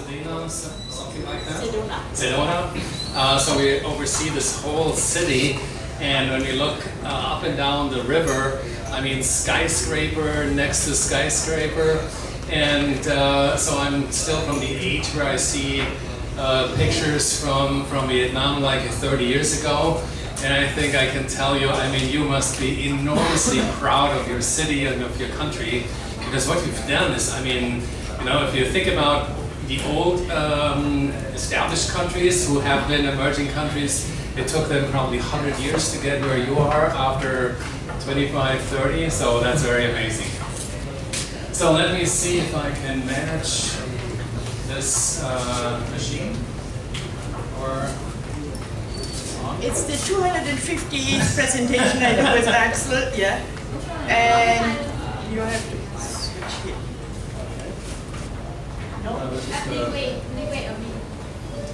Pasadena, something like that? Sedona. So we oversee this whole city, and when you look up and down the river, I mean, skyscraper next to skyscraper, and so I'm still from the age where I see pictures from Vietnam like 30 years ago, and I think I can tell you, I mean, you must be enormously proud of your city and of your country, because what you've done is, I mean, you know, if you think about the old established countries who have been emerging countries, it took them probably 100 years to get where you are after 25, 30, so that's very amazing. So let me see if I can manage this machine. Or it's the 250th presentation I do with Axel, yeah. And you have to switch here. No? Wait a minute.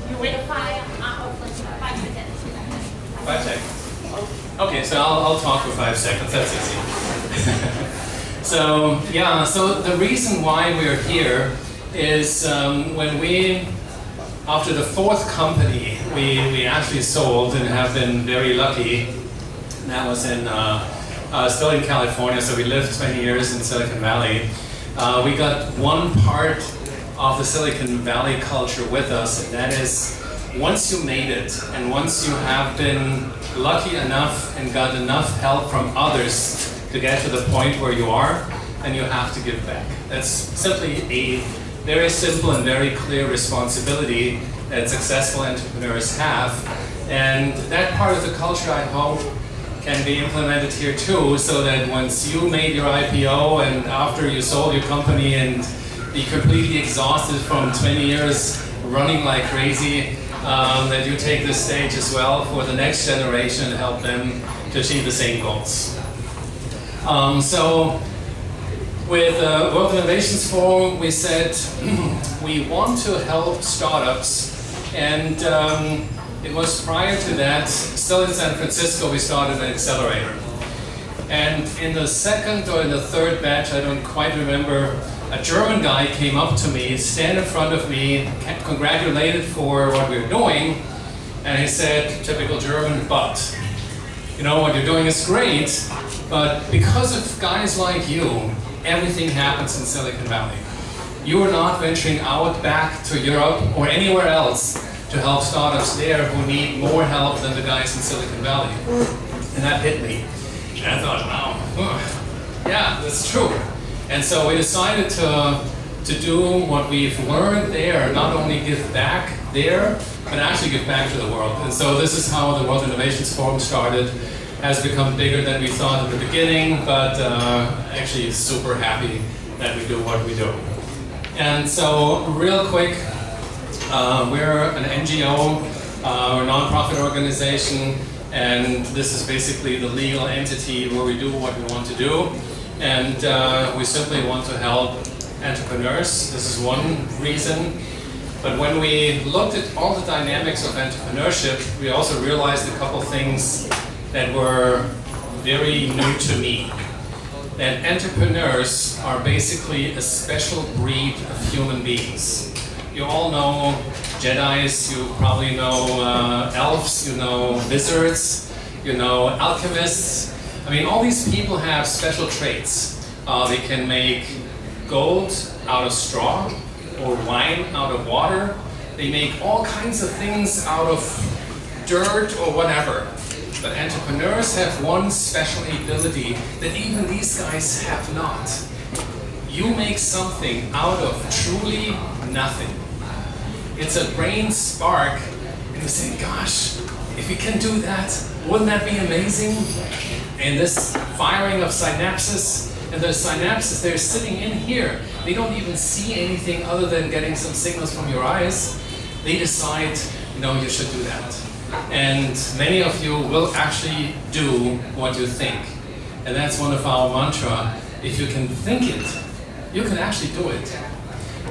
You wait 5 seconds. 5 seconds. Okay, so I'll talk for 5 seconds. That's easy. So yeah, so the reason why we're here is when we, after the 4th company, we actually sold and have been very lucky. That was in still in California, so we lived 20 years in Silicon Valley. We got one part of the Silicon Valley culture with us, and that is, once you made it, and once you have been lucky enough and got enough help from others to get to the point where you are, then you have to give back. That's simply a very simple and very clear responsibility that successful entrepreneurs have. And that part of the culture, I hope, can be implemented here too, so that once you made your IPO and after you sold your company and be completely exhausted from 20 years running like crazy, that you take this stage as well for the next generation and help them to achieve the same goals. So with World Innovations Forum, we said we want to help startups, and it was prior to that, still in San Francisco, we started an accelerator. And in the 2nd or in the 3rd batch, I don't quite remember, a German guy came up to me, stand in front of me, congratulated for what we were doing, and he said, typical German, but, you know, what you're doing is great, but because of guys like you, everything happens in Silicon Valley. You are not venturing out back to Europe or anywhere else to help startups there who need more help than the guys in Silicon Valley. And that hit me. And I thought, wow, yeah, that's true. And so we decided to do what we've learned there, not only give back there, but actually give back to the world. And so this is how the World Innovations Forum started. Has become bigger than we thought at the beginning, but actually super happy that we do what we do. And so real quick, we're an NGO, we're a non-profit organization, and this is basically the legal entity where we do what we want to do. And we simply want to help entrepreneurs. This is one reason. But when we looked at all the dynamics of entrepreneurship, we also realized a couple things that were very new to me. That entrepreneurs are basically a special breed of human beings. You all know Jedis, you probably know elves, you know wizards, you know alchemists. I mean, all these people have special traits. They can make gold out of straw or wine out of water. They make all kinds of things out of dirt or whatever. But entrepreneurs have one special ability that even these guys have not. You make something out of truly nothing. It's a brain spark, and you say, gosh, if we can do that, wouldn't that be amazing? And this firing of synapses, and the synapses, they're sitting in here. They don't even see anything other than getting some signals from your eyes. They decide, no, you should do that. And many of you will actually do what you think. And that's one of our mantra. If you can think it, you can actually do it.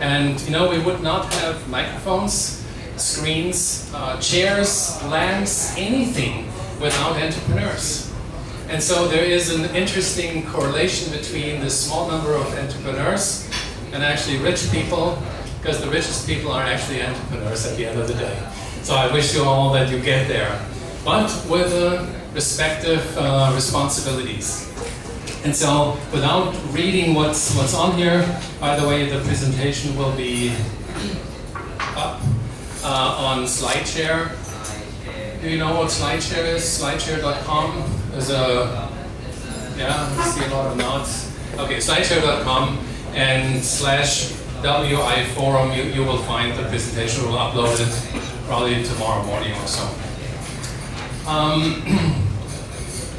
And you know, we would not have microphones, screens, chairs, lamps, anything without entrepreneurs. And so there is an interesting correlation between the small number of entrepreneurs and actually rich people because the richest people are actually entrepreneurs at the end of the day. So I wish you all that you get there, but with respective responsibilities. And so, without reading what's on here, by the way, the presentation will be up on SlideShare. Do you know what SlideShare is? SlideShare.com is I see a lot of nods. Okay, SlideShare.com and /WI forum, you will find the presentation. We'll upload it probably tomorrow morning or so.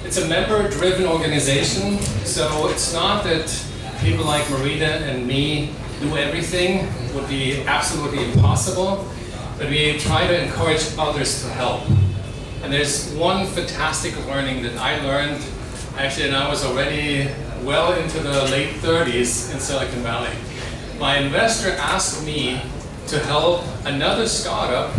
It's a member-driven organization, so it's not that people like Marita and me do everything. It would be absolutely impossible, but we try to encourage others to help. And there's one fantastic learning that I learned, actually, and I was already well into the late 30s in Silicon Valley. My investor asked me to help another startup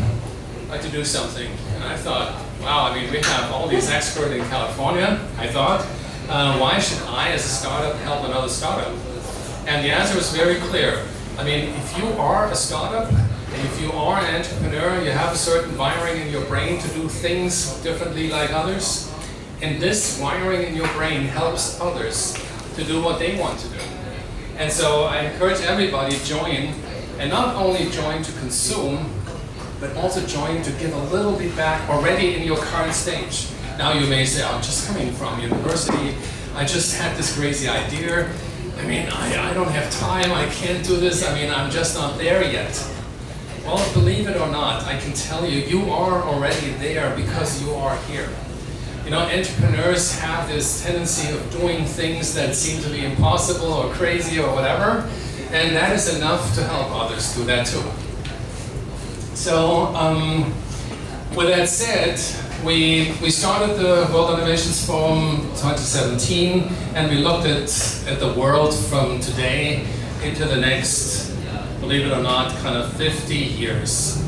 to do something. And I thought, wow, I mean, we have all these experts in California, I thought. Why should I, as a startup, help another startup? And the answer was very clear. I mean, if you are a startup, and if you are an entrepreneur, you have a certain wiring in your brain to do things differently like others. And this wiring in your brain helps others to do what they want to do. And so I encourage everybody to join, and not only join to consume, but also join to give a little bit back already in your current stage. Now you may say, I'm just coming from university, I just had this crazy idea. I mean, I don't have time, I can't do this, I mean, I'm just not there yet. Well, believe it or not, I can tell you, you are already there because you are here. You know, entrepreneurs have this tendency of doing things that seem to be impossible or crazy or whatever, and that is enough to help others do that too. So, with that said, we started the World Innovations Forum 2017, and we looked at the world from today into the next, believe it or not, kind of 50 years.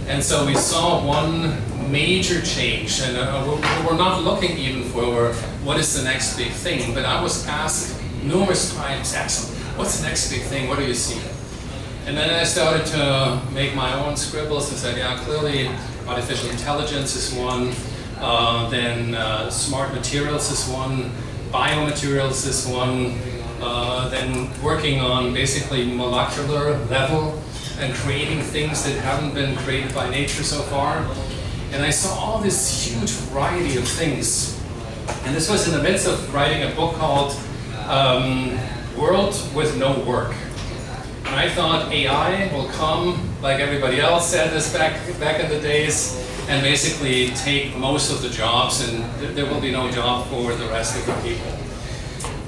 And so we saw one major change, and we're not looking even for what is the next big thing, but I was asked numerous times, Axel, what's the next big thing, what do you see? And then I started to make my own scribbles and said, yeah, clearly artificial intelligence is one, then smart materials is one, biomaterials is one, then working on basically molecular level and creating things that haven't been created by nature so far. And I saw all this huge variety of things. And this was in the midst of writing a book called World with No Work. And I thought AI will come, like everybody else said this back in the days, and basically take most of the jobs, and there will be no job for the rest of the people.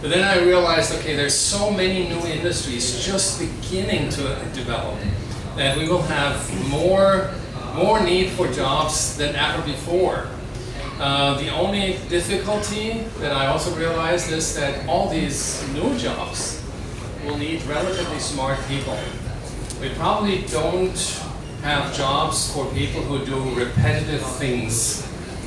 But then I realized, okay, there's so many new industries just beginning to develop that we will have more need for jobs than ever before. The only difficulty that I also realized is that all these new jobs will need relatively smart people. We probably don't have jobs for people who do repetitive things.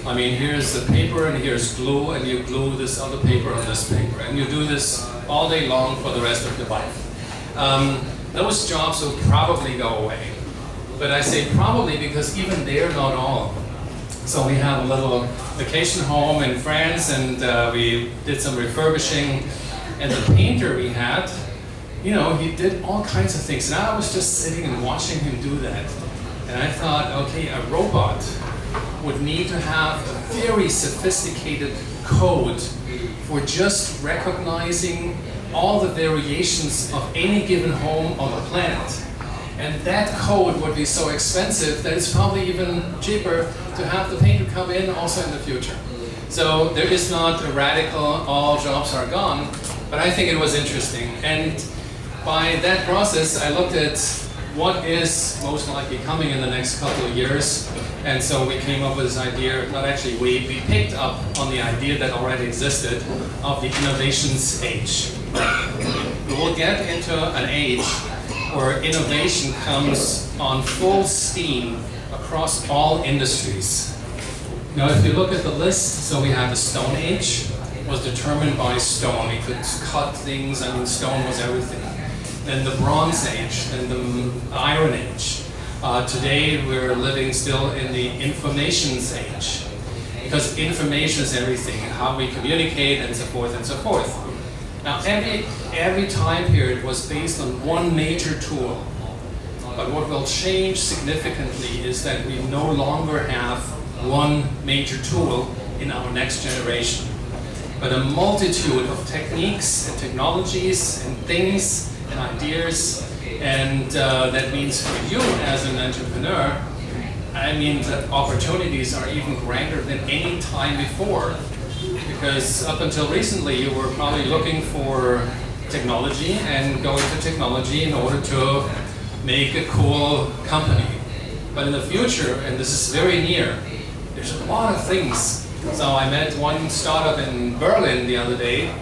I mean, here's the paper and here's glue, and you glue this other paper on this paper, and you do this all day long for the rest of your life. Those jobs will probably go away. But I say probably because even they're not all. So we have a little vacation home in France, and we did some refurbishing, and the painter we had, you know, he did all kinds of things, and I was just sitting and watching him do that. And I thought, okay, a robot would need to have a very sophisticated code for just recognizing all the variations of any given home on the planet. And that code would be so expensive that it's probably even cheaper to have the painter come in also in the future. So there is not a radical, all jobs are gone, but I think it was interesting. And by that process, I looked at what is most likely coming in the next couple of years. And so we came up with this idea, not actually we picked up on the idea that already existed of the innovations age. We will get into an age where innovation comes on full steam across all industries. Now if you look at the list, so we have the Stone Age, was determined by stone. We could cut things, I mean stone was everything. then the Bronze Age, then the Iron Age. Today we're living still in the information's age, because information is everything, how we communicate and so forth and so forth. Now every time period was based on one major tool, but what will change significantly is that we no longer have one major tool in our next generation, but a multitude of techniques and technologies and things and ideas. And that means for you as an entrepreneur, I mean, the opportunities are even greater than any time before. Because up until recently, you were probably looking for technology and going to technology in order to make a cool company. But in the future, and this is very near, there's a lot of things. So I met one startup in Berlin the other day,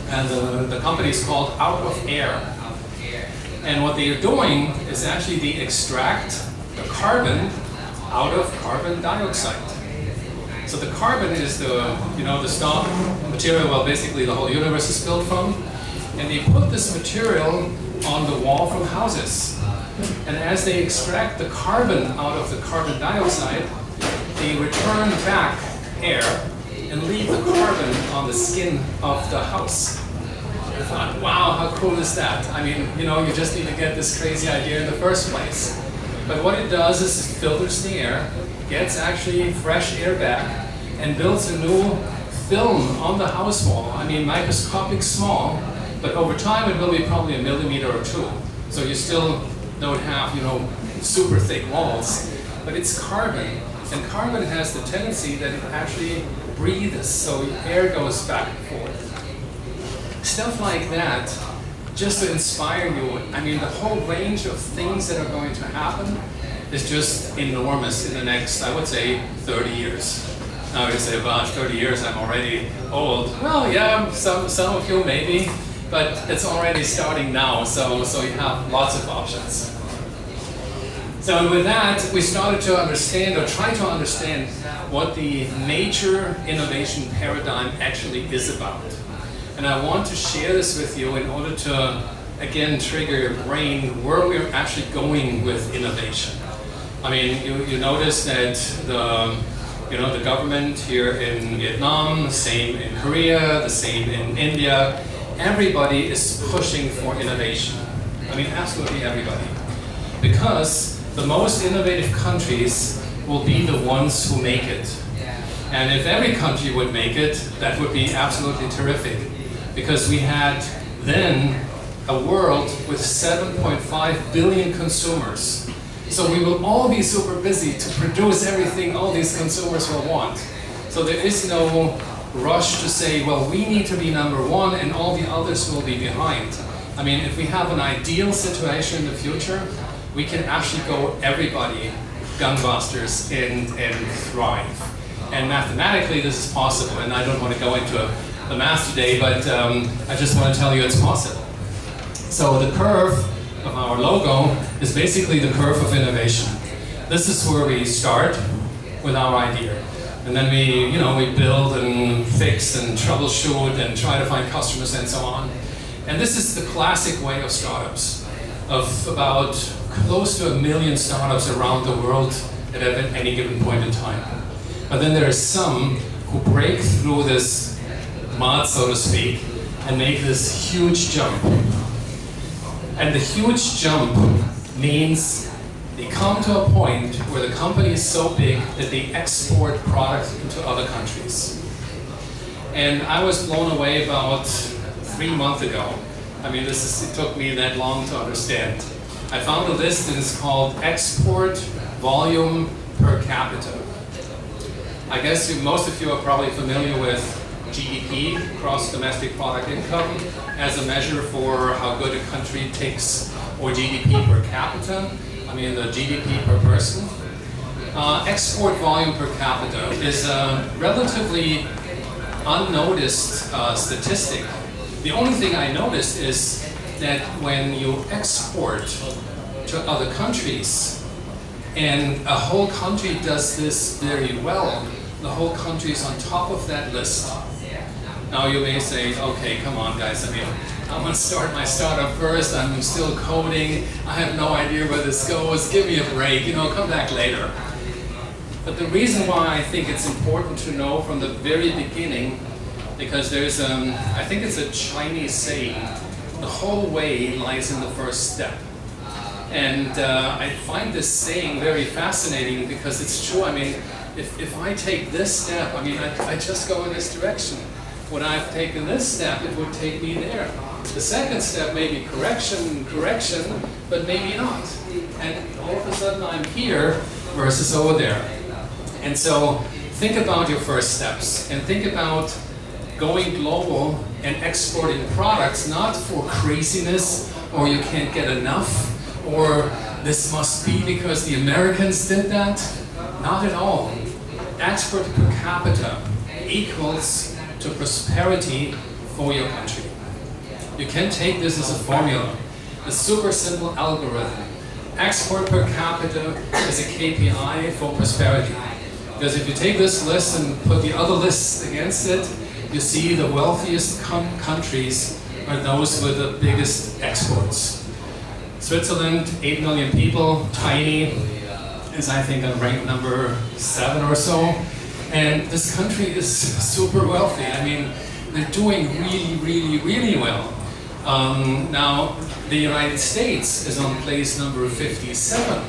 and the company is called Out of Air. And what they are doing is actually they extract the carbon out of carbon dioxide. So the carbon is the stock material, well, basically the whole universe is built from. And they put this material on the wall from houses. And as they extract the carbon out of the carbon dioxide, they return back air and leave the carbon on the skin of the house. I thought, wow, how cool is that? I mean, you just need to get this crazy idea in the first place. But what it does is it filters the air, gets actually fresh air back, and builds a new film on the house wall. I mean, microscopic small, but over time it will be probably 1 millimeter or 2. So you still don't have, super thick walls. But it's carbon, and carbon has the tendency that it actually breathes, so air goes back and forth. Stuff like that, just to inspire you. I mean, the whole range of things that are going to happen is just enormous in the next, I would say, 30 years. Now you say, gosh, 30 years, I'm already old. Well, yeah, some of you maybe, but it's already starting now, so you have lots of options. So with that, we started to understand, or try to understand, what the major innovation paradigm actually is about. And I want to share this with you in order to, again, trigger your brain where we're actually going with innovation. I mean, you notice that the government here in Vietnam, the same in Korea, the same in India, everybody is pushing for innovation. I mean, absolutely everybody. Because the most innovative countries will be the ones who make it. And if every country would make it, that would be absolutely terrific. Because we had then a world with 7.5 billion consumers. So we will all be super busy to produce everything all these consumers will want. So there is no rush to say, well, we need to be number one and all the others will be behind. I mean, if we have an ideal situation in the future, we can actually go everybody gangbusters and thrive. And mathematically this is possible, and I don't want to go into the math today, but I just want to tell you it's possible. So the curve of our logo is basically the curve of innovation. This is where we start with our idea. And then we build and fix and troubleshoot and try to find customers and so on. And this is the classic way of startups, of about close to 1 million startups around the world at any given point in time. But then there are some who break through this mud, so to speak, and make this huge jump. And the huge jump means they come to a point where the company is so big that they export products into other countries. And I was blown away about 3 months ago. I mean, it took me that long to understand. I found a list and it's called Export Volume Per Capita. I guess most of you are probably familiar with GDP, Gross Domestic Product Income, as a measure for how good a country takes, or GDP per capita, I mean the GDP per person. Export volume per capita is a relatively unnoticed statistic. The only thing I noticed is that when you export to other countries, and a whole country does this very well, the whole country is on top of that list. Now you may say, okay, come on guys, I mean, I'm going to start my startup first. I'm still coding. I have no idea where this goes. Give me a break. Come back later. But the reason why I think it's important to know from the very beginning, because there's, I think it's a Chinese saying, the whole way lies in the first step. And I find this saying very fascinating because it's true. I mean, if I take this step, I mean, I just go in this direction. When I've taken this step, it would take me there. The second step may be correction, but maybe not. And all of a sudden I'm here versus over there. And so think about your first steps and think about going global and exporting products, not for craziness or you can't get enough or this must be because the Americans did that. Not at all. Export per capita equals to prosperity for your country. You can take this as a formula, a super simple algorithm. Export per capita is a KPI for prosperity. Because if you take this list and put the other lists against it, you see the wealthiest countries are those with the biggest exports. Switzerland, 8 million people, tiny, is I think on rank number 7 or so. And this country is super wealthy. I mean, they're doing really well. Now, the United States is on place number 57.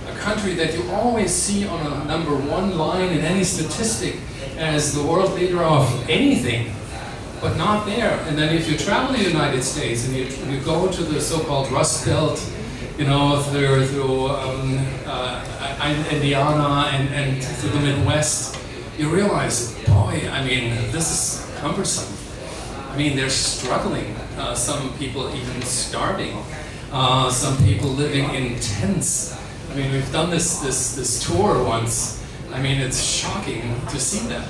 A country that you always see on a number 1 line in any statistic as the world leader of anything, but not there. And then if you travel the United States and you go to the so-called Rust Belt, through Indiana and through the Midwest, you realize, boy, I mean, this is cumbersome. I mean, they're struggling. Some people even starving. Some people living in tents. I mean, we've done this tour once. I mean, it's shocking to see that.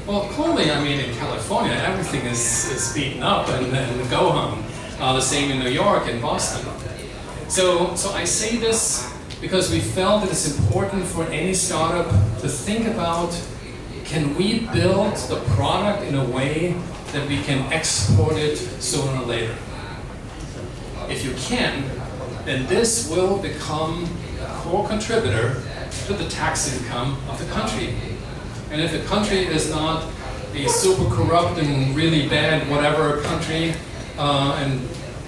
Well, clearly, I mean, in California, everything is beaten up and go home. The same in New York and Boston. So I say this because we felt that it's important for any startup to think about, can we build the product in a way that we can export it sooner or later? If you can, then this will become a core contributor to the tax income of the country. And if the country is not a super corrupt and really bad whatever country, and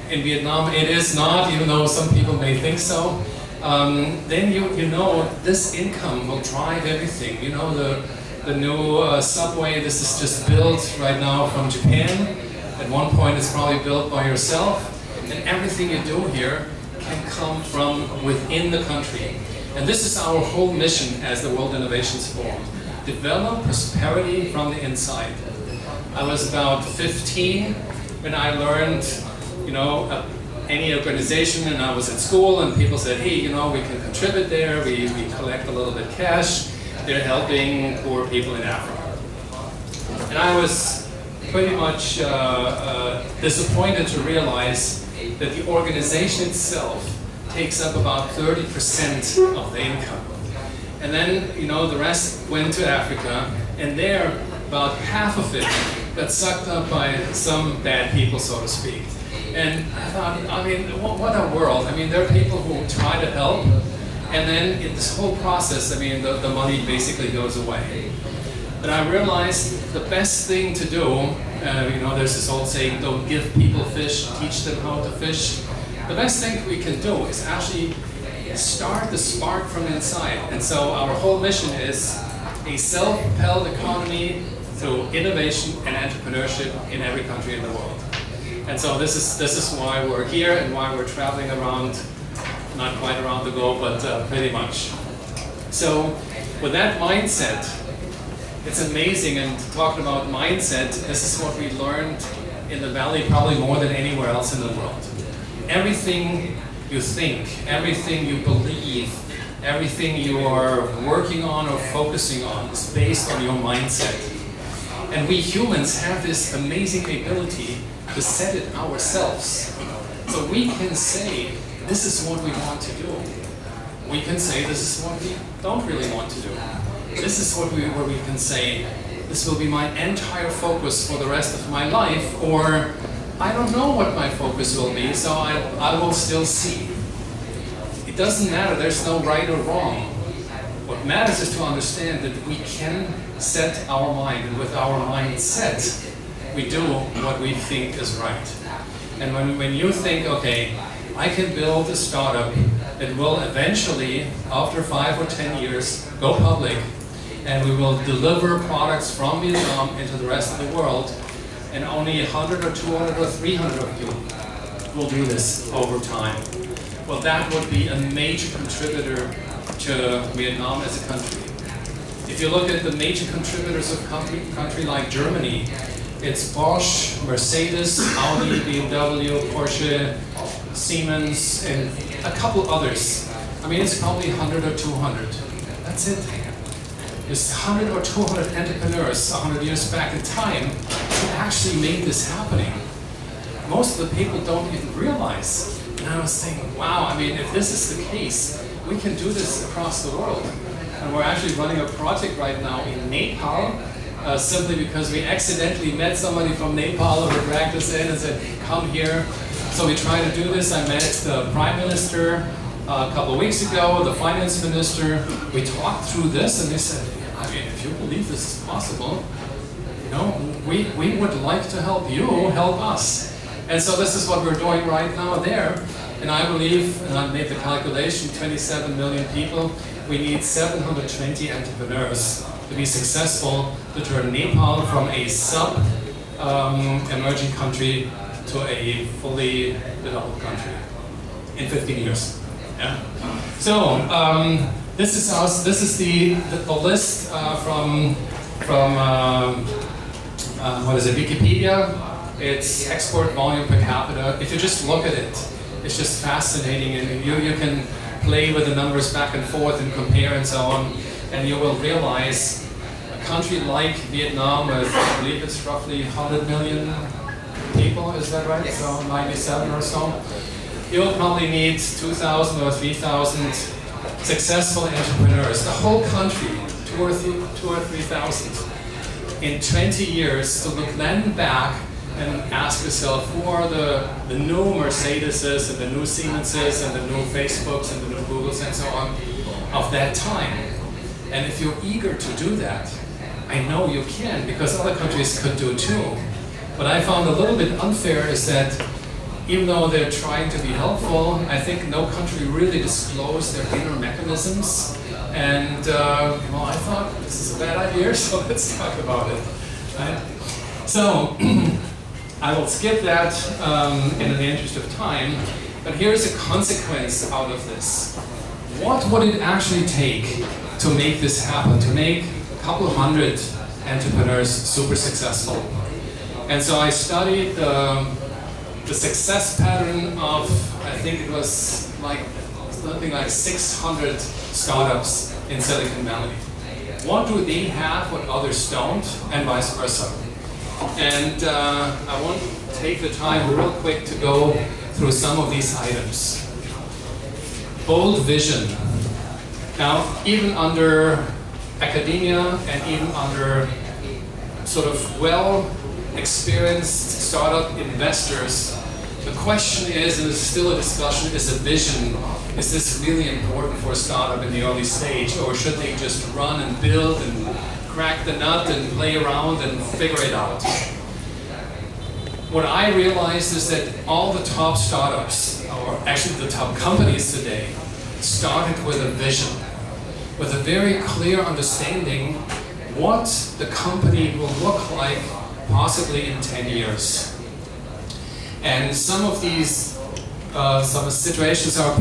in Vietnam it is not, even though some people may think so, then you know this income will drive everything. You know, the new subway, this is just built right now from Japan. At one point it's probably built by yourself. And everything you do here can come from within the country. And this is our whole mission as the World Innovations Forum. Develop prosperity from the inside. I was about 15 when I learned, any organization, and I was at school and people said, hey, we can contribute there, we collect a little bit cash, they're helping poor people in Africa. And I was pretty much disappointed to realize that the organization itself takes up about 30% of the income. And then, the rest went to Africa, and there, about half of it got sucked up by some bad people, so to speak. And I thought, I mean, what a world. I mean, there are people who try to help, and then in this whole process, I mean, the money basically goes away. But I realized the best thing to do, there's this old saying, don't give people fish, teach them how to fish. The best thing we can do is actually start the spark from inside. And so our whole mission is a self-propelled economy through innovation and entrepreneurship in every country in the world. And so this is why we're here and why we're traveling around, not quite around the globe, but pretty much. So with that mindset, it's amazing, and talking about mindset, this is what we learned in the Valley probably more than anywhere else in the world. Everything you think, everything you believe, everything you are working on or focusing on is based on your mindset. And we humans have this amazing ability to set it ourselves. So we can say, this is what we want to do. We can say, this is what we don't really want to do. This is where we can say, this will be my entire focus for the rest of my life, or I don't know what my focus will be, so I will still see. It doesn't matter, there's no right or wrong. What matters is to understand that we can set our mind, and with our mindset, we do what we think is right. And when you think, okay, I can build a startup that will eventually, after 5 or 10 years, go public, and we will deliver products from Vietnam into the rest of the world, and only 100 or 200 or 300 of you will do this over time. Well, that would be a major contributor to Vietnam as a country. If you look at the major contributors of a country like Germany, it's Bosch, Mercedes, Audi, BMW, Porsche, Siemens, and a couple others. I mean, it's probably 100 or 200. That's it. There's 100 or 200 entrepreneurs 100 years back in time who actually made this happening. Most of the people don't even realize. And I was thinking, wow, I mean, if this is the case, we can do this across the world. And we're actually running a project right now in Nepal, simply because we accidentally met somebody from Nepal who dragged us in and said, come here. So we try to do this. I met the Prime Minister a couple of weeks ago, the Finance Minister. We talked through this and they said, I mean, if you believe this is possible, you know, we would like to help you, help us. And so this is what we're doing right now there. And I believe, and I made the calculation, 27 million people, we need 720 entrepreneurs to be successful to turn Nepal from a sub-emerging country to a fully developed country in 15 years. Yeah. So this is us. This is the list from what is it? Wikipedia. It's export volume per capita. If you just look at it, it's just fascinating, and you can play with the numbers back and forth and compare and so on, and you will realize a country like Vietnam, with I believe it's roughly 100 million people. Is that right? Yes. So 97 or so. You'll probably need 2,000 or 3,000 successful entrepreneurs. The whole country, 2,000 or 3,000. In 20 years, to look then back and ask yourself, who are the new Mercedeses and the new Siemenses and the new Facebooks and the new Googles and so on of that time. And if you're eager to do that, I know you can, because other countries could do too. What I found a little bit unfair is that even though they're trying to be helpful, I think no country really disclosed their inner mechanisms. And well, I thought this is a bad idea, so let's talk about it. Right? So I will skip that in the interest of time, but here's a consequence out of this. What would it actually take to make this happen, to make a couple hundred entrepreneurs super successful? And so I studied the success pattern of, I think it was like something like 600 startups in Silicon Valley. What do they have what others don't, and vice versa? And I want to take the time real quick to go through some of these items. Bold vision. Now, even under academia and even under sort of well-experienced startup investors, the question is, and it's still a discussion, is a vision, is this really important for a startup in the early stage, or should they just run and build and crack the nut and play around and figure it out? What I realized is that all the top startups, or actually the top companies today, started with a vision, with a very clear understanding what the company will look like possibly in 10 years. And some of these some situations are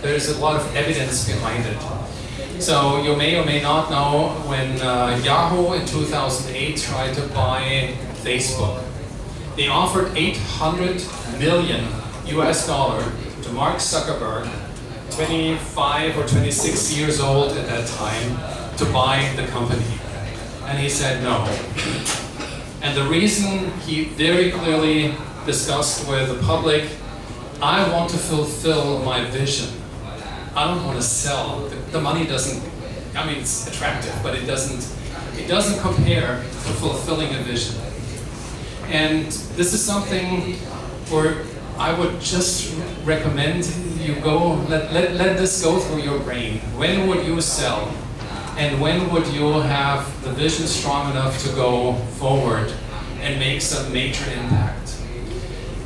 there's a lot of evidence behind it. So you may or may not know when Yahoo in 2008 tried to buy Facebook. They offered $800 million US to Mark Zuckerberg, 25 or 26 years old at that time, to buy the company. And he said no. And the reason he very clearly discussed with the public, I want to fulfill my vision. I don't want to sell. The money doesn't, I mean, it's attractive, but it doesn't compare to fulfilling a vision. And this is something where I would just recommend you go, let this go through your brain. When would you sell? And when would you have the vision strong enough to go forward and make some major impact?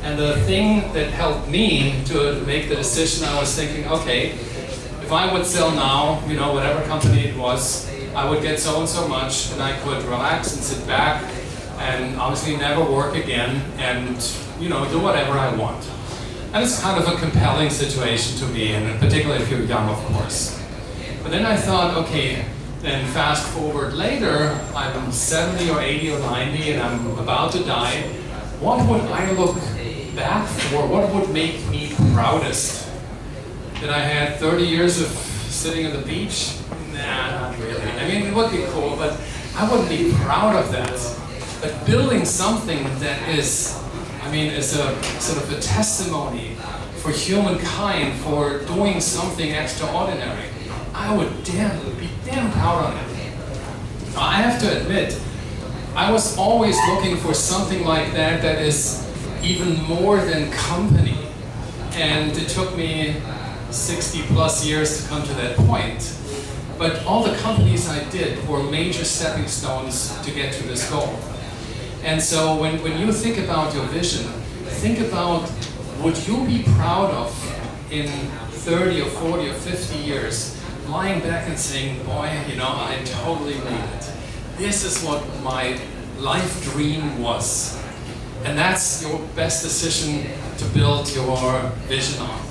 And the thing that helped me to make the decision, I was thinking, okay, if I would sell now, you know, whatever company it was, I would get so and so much, and I could relax and sit back and obviously never work again and, you know, do whatever I want. And it's kind of a compelling situation to be in, particularly if you're young, of course. But then I thought, okay, then fast forward later, I'm 70 or 80 or 90 and I'm about to die. What would I look back for? What would make me proudest? That I had 30 years of sitting on the beach? Nah, not really. I mean, it would be cool, but I wouldn't be proud of that. But building something that is, I mean, is a sort of a testimony for humankind for doing something extraordinary, I would be damn proud of it. I have to admit, I was always looking for something like that that is even more than company. And it took me 60 plus years to come to that point. But all the companies I did were major stepping stones to get to this goal. And so when you think about your vision, think about would you be proud of in 30 or 40 or 50 years, lying back and saying, boy, you know, I totally made it. This is what my life dream was. And that's your best decision to build your vision on.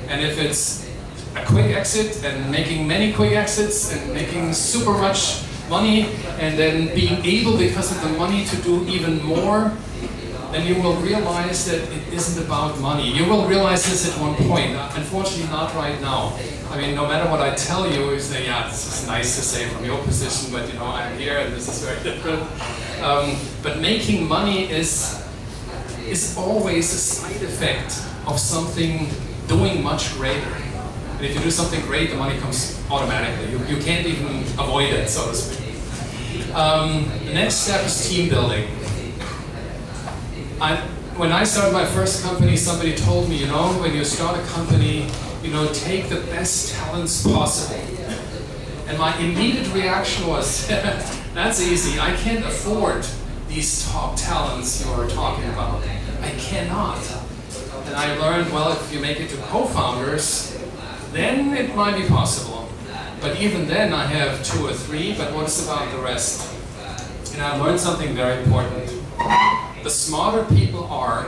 And if it's a quick exit and making many quick exits and making super much money and then being able, because of the money, to do even more, then you will realize that it isn't about money. You will realize this at one point. Unfortunately, not right now. I mean, no matter what I tell you, you say, yeah, this is nice to say from your position, but you know, I'm here and this is very different. But making money is always a side effect of something doing much greater. And if you do something great, the money comes automatically. You can't even avoid it, so to speak. The next step is team building. When I started my first company, somebody told me, you know, when you start a company, you know, take the best talents possible. And my immediate reaction was, that's easy. I can't afford these top talents you're talking about. I cannot. And I learned, well, if you make it to co-founders, then it might be possible. But even then, I have 2 or 3, but what's about the rest? And I learned something very important. The smarter people are,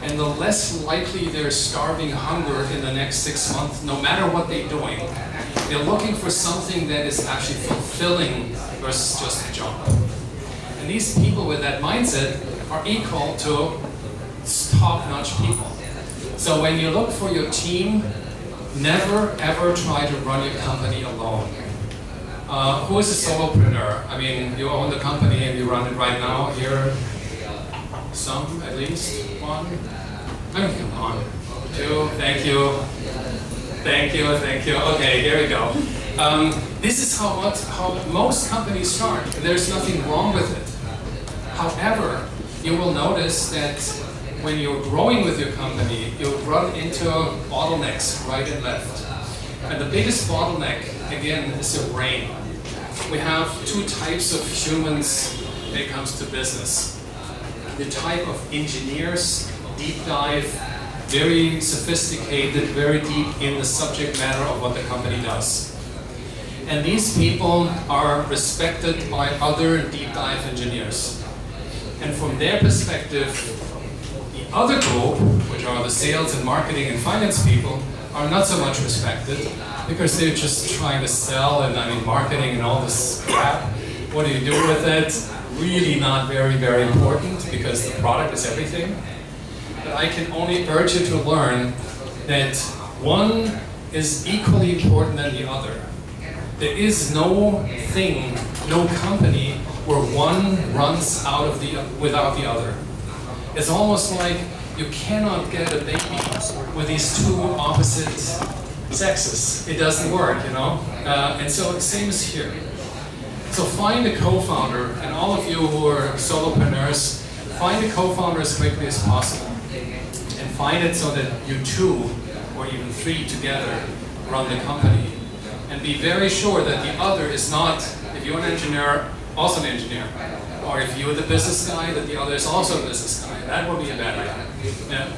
and the less likely they're starving hunger in the next 6 months, no matter what they're doing. They're looking for something that is actually fulfilling versus just a job. And these people with that mindset are equal to top-notch people. So when you look for your team, never ever try to run your company alone. Who is a solopreneur? I mean, you own the company and you run it right now. Here, some at least. 1. I mean, come on. 2. Thank you. Thank you. Thank you. Okay, here we go. This is how most companies start. There's nothing wrong with it. However, you will notice that when you're growing with your company, you'll run into bottlenecks right and left. And the biggest bottleneck, again, is your brain. We have 2 types of humans when it comes to business. The type of engineers, deep dive, very sophisticated, very deep in the subject matter of what the company does. And these people are respected by other deep dive engineers. And from their perspective, the other group, which are the sales and marketing and finance people, are not so much respected because they're just trying to sell and marketing and all this crap. What do you do with it? Really not very, very important because the product is everything. But I can only urge you to learn that one is equally important than the other. There is no thing, no company where one runs out of without the other. It's almost like you cannot get a baby with these 2 opposite sexes. It doesn't work, you know? And so the same is here. So find a co-founder, and all of you who are solopreneurs, find a co-founder as quickly as possible. find it so that you two or even three together run the company. And be very sure that the other is not, if you're an engineer, also an engineer. Or if you're the business guy, that the other is also a business guy. That would be a bad idea. Yeah.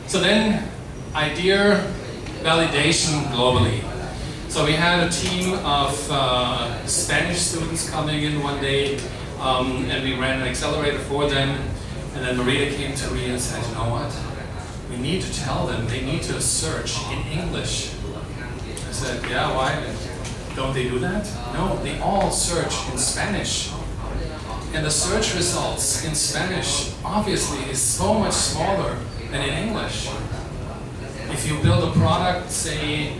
So then, idea validation globally. So we had a team of Spanish students coming in one day, and we ran an accelerator for them. And then Marita came to me and said, you know what? We need to tell them they need to search in English. I said, yeah, why? Don't they do that? No, they all search in Spanish. And the search results in Spanish obviously is so much smaller than in English. If you build a product, say,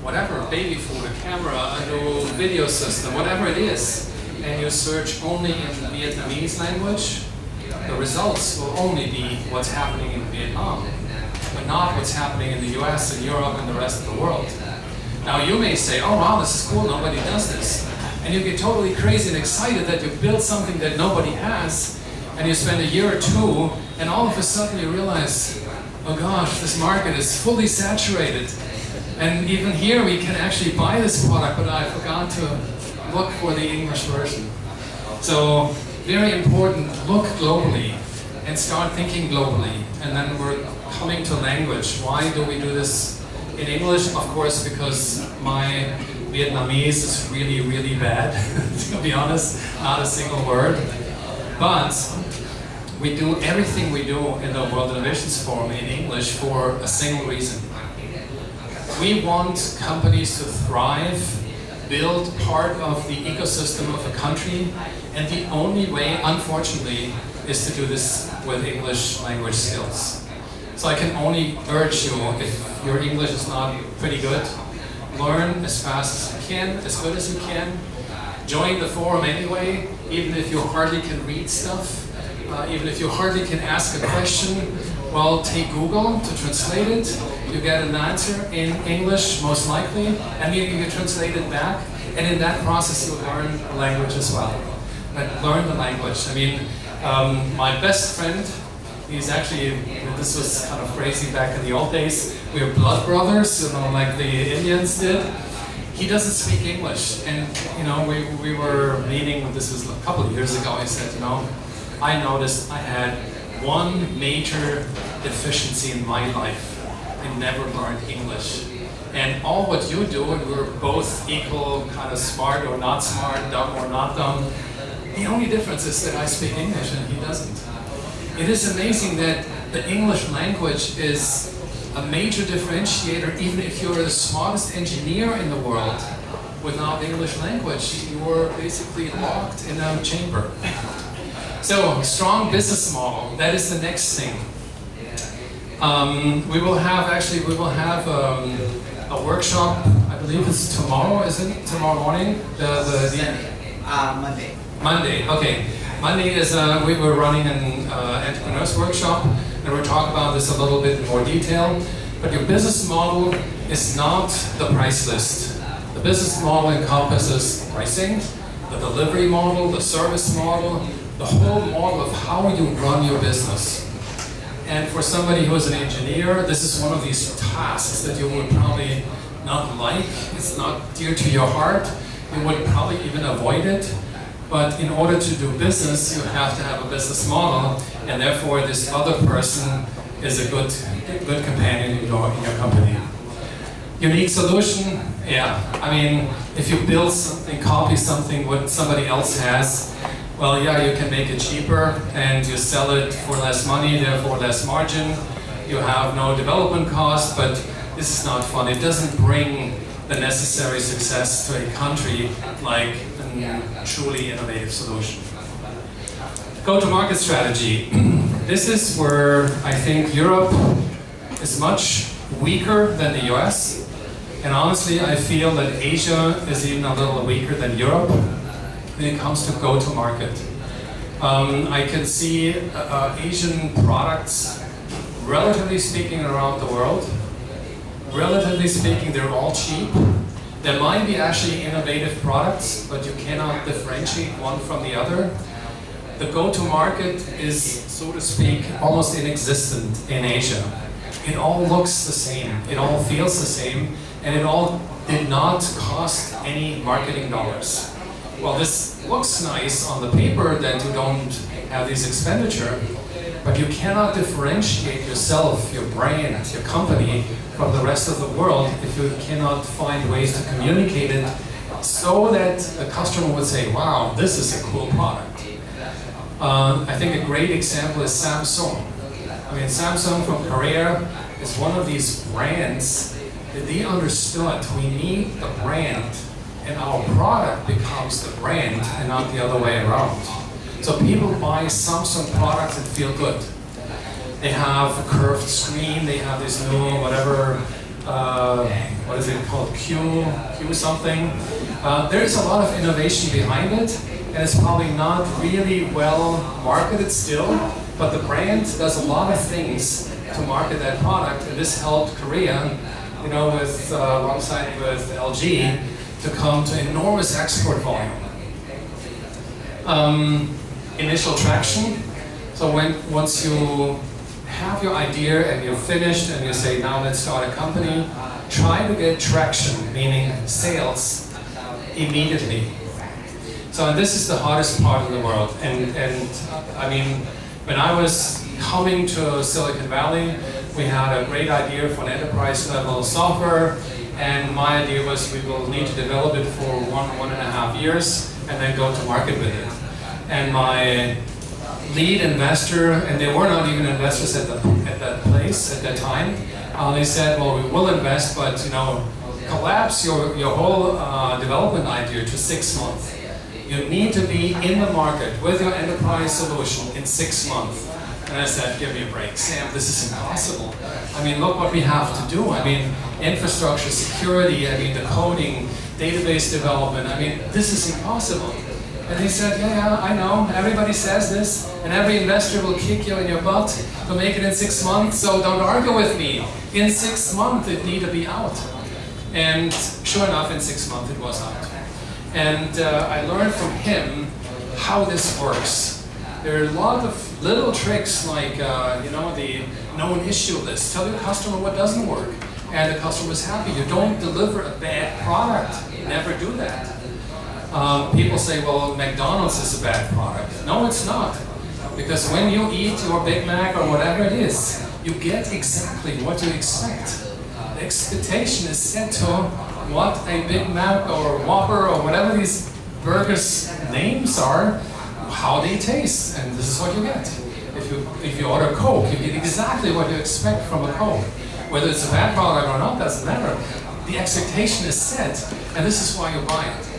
whatever, baby food, a camera, a new video system, whatever it is, and you search only in Vietnamese language, the results will only be what's happening in Vietnam, but not what's happening in the US and Europe and the rest of the world. Now you may say, oh wow, this is cool, nobody does this. And you get totally crazy and excited that you built something that nobody has, and you spend a year or two, and all of a sudden you realize, oh gosh, this market is fully saturated. And even here we can actually buy this product, but I forgot to look for the English version. So, very important, look globally and start thinking globally. And then we're coming to language. Why do we do this in English? Of course, because my Vietnamese is really, really bad, to be honest, not a single word. But we do everything we do in the World Innovations Forum in English for a single reason. We want companies to thrive, build part of the ecosystem of a country, and the only way, unfortunately, is to do this with English language skills. So I can only urge you, if your English is not pretty good, learn as fast as you can, as good as you can. Join the forum anyway, even if you hardly can read stuff, even if you hardly can ask a question. Well, take Google to translate it. You get an answer in English, most likely, and then you can translate it back. And in that process, you learn the language as well. But learn the language. I mean, my best friend, he's actually, this was kind of crazy back in the old days. We were blood brothers, you know, like the Indians did. He doesn't speak English, and you know, we were meeting. This was a couple of years ago. I said, you know, I noticed I had one major deficiency in my life. I never learned English. And all what you do, and we're both equal, kind of smart or not smart, dumb or not dumb. The only difference is that I speak English and he doesn't. It is amazing that the English language is a major differentiator. Even if you're the smartest engineer in the world, without English language, you're basically locked in a chamber. So, strong business model, that is the next thing. We will have a workshop, I believe it's tomorrow, isn't it? Tomorrow morning? Monday. Monday, okay. Monday is, we were running an entrepreneurs workshop, and we'll talk about this a little bit in more detail. But your business model is not the price list. The business model encompasses pricing, the delivery model, the service model, the whole model of how you run your business. And for somebody who is an engineer, this is one of these tasks that you would probably not like. It's not dear to your heart. You would probably even avoid it. But in order to do business, you have to have a business model, and therefore this other person is a good companion in your company. Unique solution, yeah. I mean, if you build something, copy something what somebody else has, well, yeah, you can make it cheaper and you sell it for less money, therefore less margin. You have no development cost, but this is not fun. It doesn't bring the necessary success to a country like a truly innovative solution. Go-to-market strategy. This is where I think Europe is much weaker than the US. And honestly, I feel that Asia is even a little weaker than Europe when it comes to go-to-market. I can see Asian products, relatively speaking, around the world. Relatively speaking, they're all cheap. There might be actually innovative products, but you cannot differentiate one from the other. the go-to-market is, so to speak, almost inexistent in Asia. It all looks the same, it all feels the same, and it all did not cost any marketing dollars. Well, this looks nice on the paper that you don't have this expenditure, but you cannot differentiate yourself, your brand, your company from the rest of the world if you cannot find ways to communicate it so that the customer would say, wow, this is a cool product. I think a great example is Samsung. I mean, Samsung from Korea is one of these brands that they understood we need the brand and our product becomes the brand and not the other way around. So people buy Samsung products and feel good. They have a curved screen, they have this new whatever, what is it called, Q something. There's a lot of innovation behind it, and it's probably not really well marketed still, but the brand does a lot of things to market that product, and this helped Korea, you know, with alongside with LG, to come to enormous export volume. Initial traction. So once you have your idea and you're finished and you say, now let's start a company, try to get traction, meaning sales, immediately. So this is the hardest part in the world. And I mean, when I was coming to Silicon Valley, we had a great idea for an enterprise level software, and my idea was we will need to develop it for 1.5 years and then go to market with it. And my lead investor, and they were not even investors at that place at that time, they said, well, we will invest, but you know, collapse your whole development idea to 6 months. You need to be in the market with your enterprise solution in 6 months. And I said, give me a break, Sam, this is impossible. I mean, look what we have to do. I mean, infrastructure, security, I mean, the coding, database development, I mean, this is impossible. And he said, yeah, I know, everybody says this, and every investor will kick you in your butt to make it in 6 months, so don't argue with me. In 6 months, it need to be out. And sure enough, in 6 months, it was out. And I learned from him how this works. There are a lot of little tricks like, you know, the known issue list. Tell your customer what doesn't work, and the customer is happy. You don't deliver a bad product. You never do that. People say, well, McDonald's is a bad product. No, it's not. Because when you eat your Big Mac or whatever it is, you get exactly what you expect. The expectation is set to what a Big Mac or Whopper or whatever these burgers' names are, how they taste, and this is what you get. If you order Coke, you get exactly what you expect from a Coke. Whether it's a bad product or not, doesn't matter. The expectation is set, and this is why you buy it.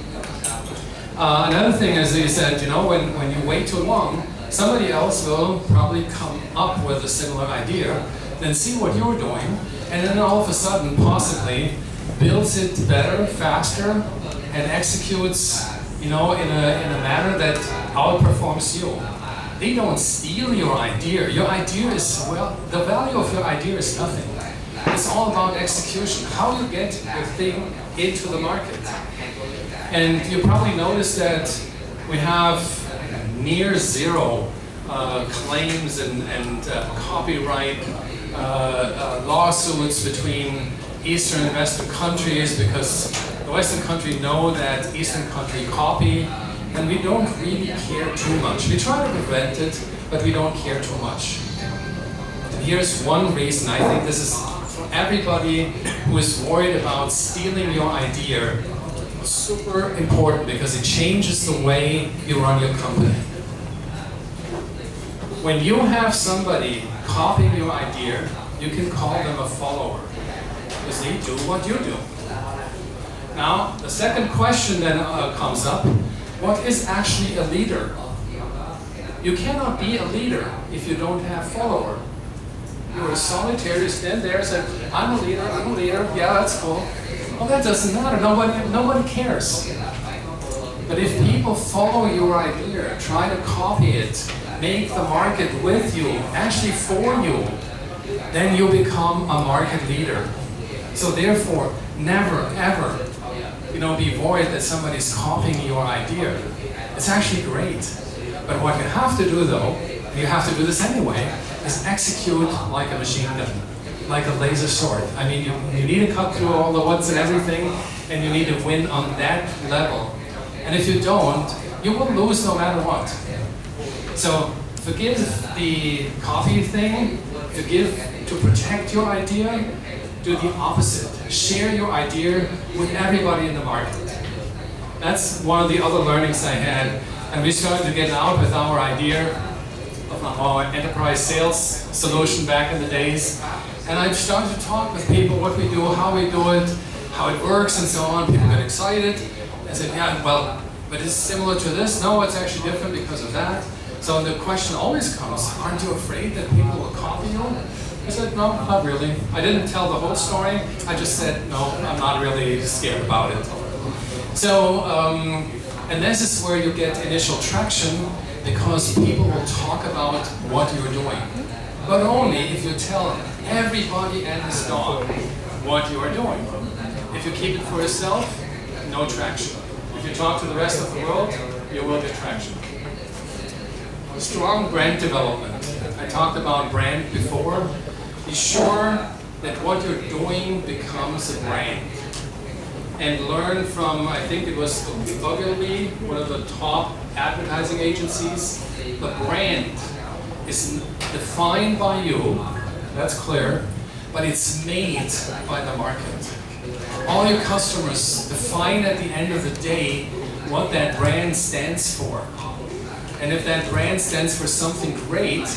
Another thing is that he said, you know, when you wait too long, somebody else will probably come up with a similar idea, then see what you're doing, and then all of a sudden, possibly, builds it better, faster, and executes, you know, in a manner that outperforms you. They don't steal your idea. Your idea is, well, the value of your idea is nothing. It's all about execution, how you get your thing into the market. And you probably noticed that we have near zero claims and copyright lawsuits between Eastern and Western countries, because the Western countries know that Eastern country copy, and we don't really care too much. We try to prevent it, but we don't care too much. And here's one reason. I think this is for everybody who is worried about stealing your idea, super important, because it changes the way you run your company. When you have somebody copying your idea, you can call them a follower, because they do what you do. Now, the second question then comes up, what is actually a leader? You cannot be a leader if you don't have follower. You're a solitary, you stand there and say, I'm a leader, yeah, that's cool. Well, that doesn't matter, nobody cares. But if people follow your idea, try to copy it, make the market with you, actually for you, then you become a market leader. So therefore, never, ever, be worried that somebody's copying your idea. It's actually great. But what you have to do though, you have to do this anyway, is execute like a machine gun, like a laser sword. I mean, you need to cut through all the what's and everything, and you need to win on that level. And if you don't, you will lose no matter what. So forgive the copy thing, to protect your idea, do the opposite. Share your idea with everybody in the market. That's one of the other learnings I had. And we started to get out with our idea of our enterprise sales solution back in the days. And I started to talk with people, what we do, how we do it, how it works, and so on. People get excited. I said, yeah, well, but it's similar to this. No, it's actually different because of that. So the question always comes, aren't you afraid that people will copy you? I said, no, not really. I didn't tell the whole story. I just said, no, I'm not really scared about it. So, and this is where you get initial traction, because people will talk about what you're doing. But only if you tell everybody and his dog what you are doing. If you keep it for yourself, no traction. If you talk to the rest of the world, you will get traction. Strong brand development. I talked about brand before. Be sure that what you're doing becomes a brand. And learn from, I think it was Ogilvy, one of the top advertising agencies. The brand is defined by you, that's clear, but it's made by the market. All your customers define at the end of the day what that brand stands for. And if that brand stands for something great,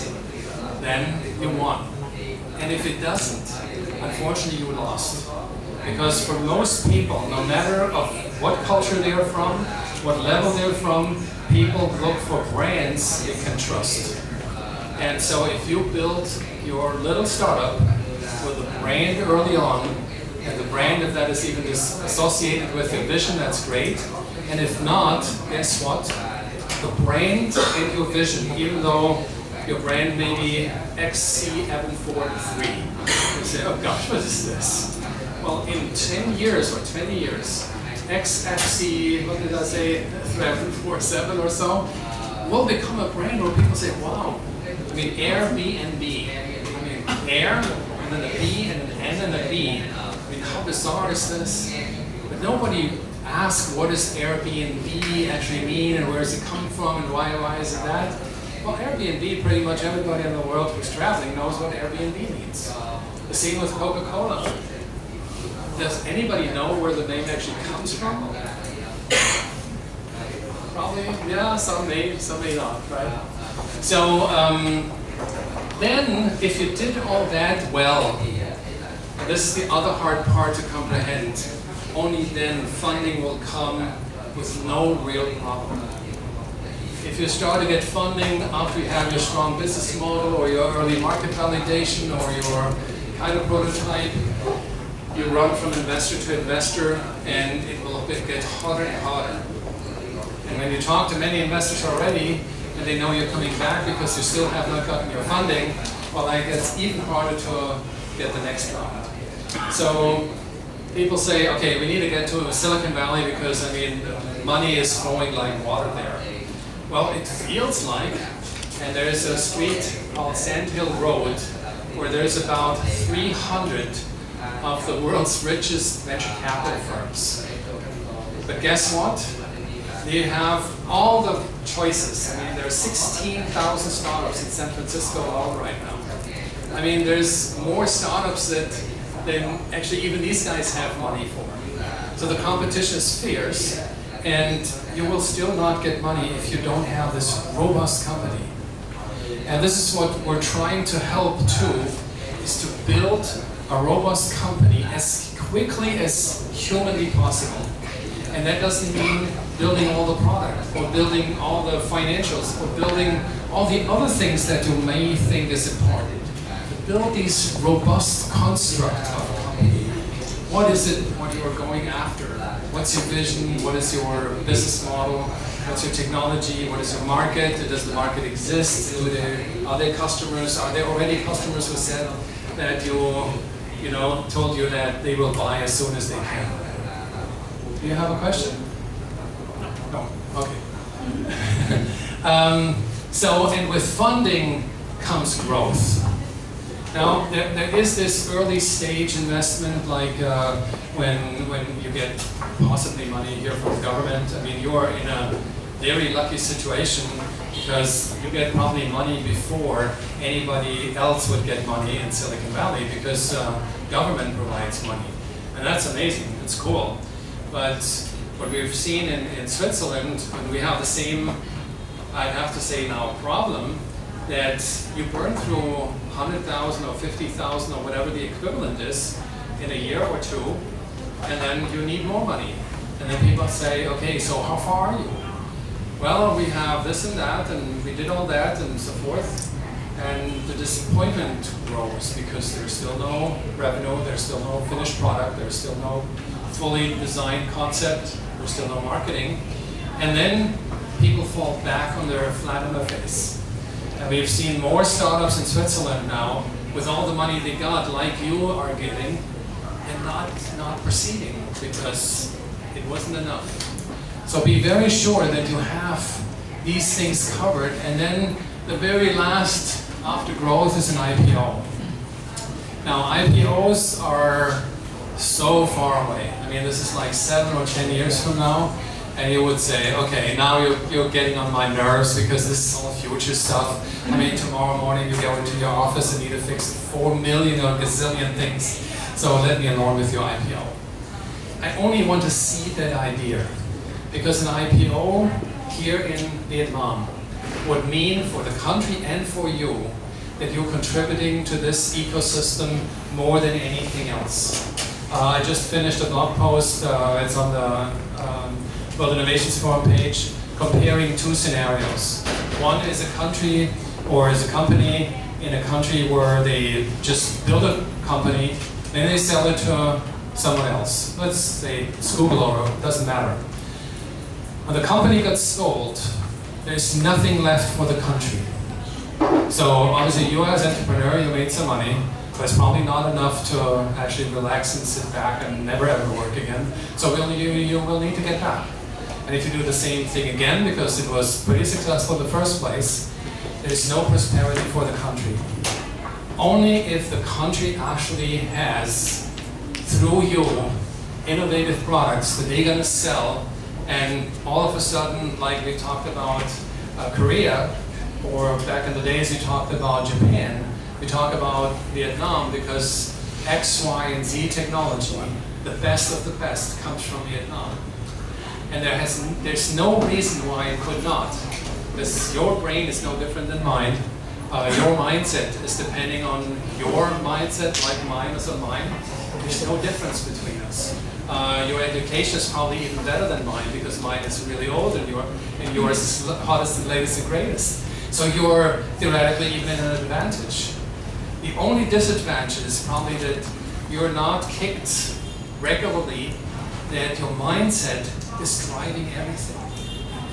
then you won. And if it doesn't, unfortunately you lost. Because for most people, no matter of what culture they are from, what level they're from, people look for brands they can trust. And so if you build your little startup with a brand early on, and the brand if that is even associated with your vision, that's great. And if not, guess what? The brand and your vision, even though your brand may be XC743. You say, oh gosh, what is this? Well, in 10 years or 20 years, XFC, what did I say, 747 or so, will become a brand where people say, wow. I mean, Airbnb. I mean, Air, and then a B, and an N, and a B. I mean, how bizarre is this? But nobody asks, what does Airbnb actually mean, and where does it come from, and why is it that? Well, Airbnb, pretty much everybody in the world who's traveling knows what Airbnb means. The same with Coca-Cola. Does anybody know where the name actually comes from? Probably, yeah, some may not, right? So, then, if you did all that well, this is the other hard part to comprehend, only then funding will come with no real problem. If you start to get funding after you have your strong business model or your early market validation or your kind of prototype, you run from investor to investor and it will get harder and harder. And when you talk to many investors already and they know you're coming back because you still have not gotten your funding, well, it gets even harder to get the next round. So people say, okay, we need to get to Silicon Valley because, I mean, money is flowing like water there. Well, it feels like, and there's a street called Sand Hill Road where there's about 300 of the world's richest venture capital firms. But guess what? They have all the choices. I mean, there are 16,000 startups in San Francisco alone right now. I mean, there's more startups than actually even these guys have money for. So the competition is fierce. And you will still not get money if you don't have this robust company. And this is what we're trying to help too, is to build a robust company as quickly as humanly possible. And that doesn't mean building all the product, or building all the financials, or building all the other things that you may think is important. Build these robust construct of a company. What is it what you are going after? What's your vision? What is your business model? What's your technology? What is your market? Does the market exist? Are they customers? Are there already customers who said that told you that they will buy as soon as they can? Do you have a question? No. Okay. So, and with funding comes growth. Now, there is this early stage investment, like when you get possibly money here from the government. I mean, you're in a very lucky situation because you get probably money before anybody else would get money in Silicon Valley because government provides money. And that's amazing, it's cool. But what we've seen in Switzerland, when we have the same, I'd have to say now, problem, that you burn through 100,000 or 50,000 or whatever the equivalent is in a year or two, and then you need more money. And then people say, okay, so how far are you? Well, we have this and that, and we did all that, and so forth. And the disappointment grows because there's still no revenue, there's still no finished product, there's still no fully designed concept, there's still no marketing. And then people fall back on their flat on their face. And we've seen more startups in Switzerland now with all the money they got, like you are getting, and not proceeding because it wasn't enough. So be very sure that you have these things covered, and then the very last after growth is an IPO. Now IPOs are so far away. I mean, this is like 7 or 10 years from now. And you would say, okay, now you're getting on my nerves because this is all future stuff. I mean, tomorrow morning you go into your office and need to fix 4 million or gazillion things. So let me alone with your IPO. I only want to see that idea because an IPO here in Vietnam would mean for the country and for you that you're contributing to this ecosystem more than anything else. I just finished a blog post, it's on the World Innovations Forum page, comparing two scenarios. One is a country or is a company in a country where they just build a company, then they sell it to someone else. Let's say it's Google or it doesn't matter. When the company gets sold, there's nothing left for the country. So obviously you as an entrepreneur, you made some money, but it's probably not enough to actually relax and sit back and never ever work again. So you will need to get back. And if you do the same thing again, because it was pretty successful in the first place, there's no prosperity for the country. Only if the country actually has, through you, innovative products that they're going to sell, and all of a sudden, like we talked about Korea, or back in the days we talked about Japan, we talk about Vietnam because X, Y, and Z technology, the best of the best, comes from Vietnam. And there's no reason why it could not. Because your brain is no different than mine. Your mindset is depending on your mindset, like mine is on mine. There's no difference between us. Your education is probably even better than mine because mine is really old and yours is the hottest and latest and greatest. So you're theoretically even in an advantage. The only disadvantage is probably that you're not kicked regularly, that your mindset is driving everything.